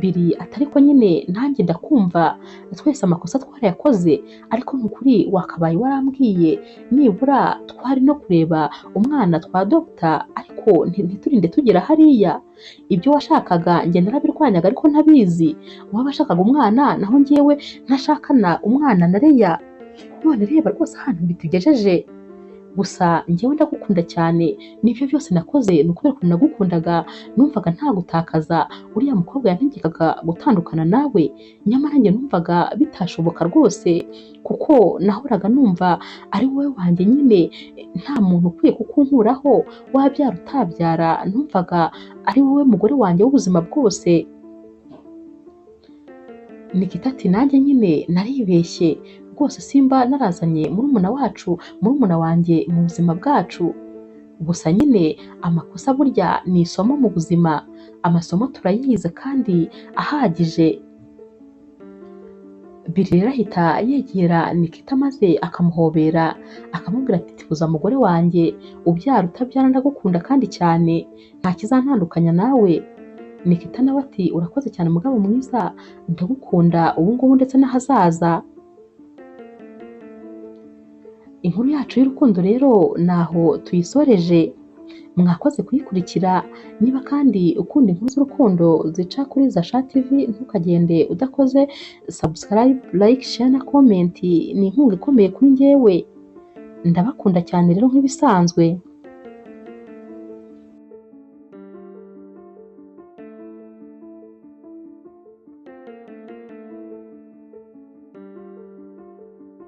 Biri ati ariko nyine nanjye ndakumva twese amakosa twarayakoze, ariko ni ukuri wakabaye warambwiye nibura twari no kureba umwana twa dogita, ariko ntiturinde tugera hariya. Ibyo washakaga njye narabirwanyaga ariko ntabizi, wowe washakaga umwana naho njyewe ntashakana umwana na Leya. None reba rwose ahantu bitugejeje. Gusa njyewe ndagukunda cyane, n'ibyo byose nakoze ni ukubera ukuntu nagukundaga, numvaga nta gutakaza uriya mukobwa yantegekaga gutandukana nawe, nyamara njye numvaga bitashoboka rwose, kuko nahoraga numva ari wowe wanjye nyine, nta muntu ukwiye kukunkuraho, wabyara utabyara, numvaga ari wowe mugore wanjye w'ubuzima bwose. Nikita ati nanjye nyine naribeshye rwose, simba narazanye murumuna wanjye mu buzima bwacu. Gusa nyine amakosa burya ni isomo mu buzima, amasomo turayize kandi ahagije. Biri rero ahita yegera Nikita maze akamuhobera akamubwira ati tifuza mugore wanjye, ubyara utabyara ndagukunda kandi cyane, nta kizantandukanya nawe. Nikita nawe ati urakoze cyane mugabo mwiza, ndagukunda ubu ngubu ndetse n'ahazaza. Inkuru yacu y'urukundo rero naho tuyisoreje. Mwakoze kuyikurikira. Niba kandi ukunda inkuru z'urukundo zica kuri Zasha TV, ntukagende udakoze subscribe, like, share na comment. Ni inkunga ikomeye kuri njyewe. Ndabakunda cyane rero nk'ibisanzwe.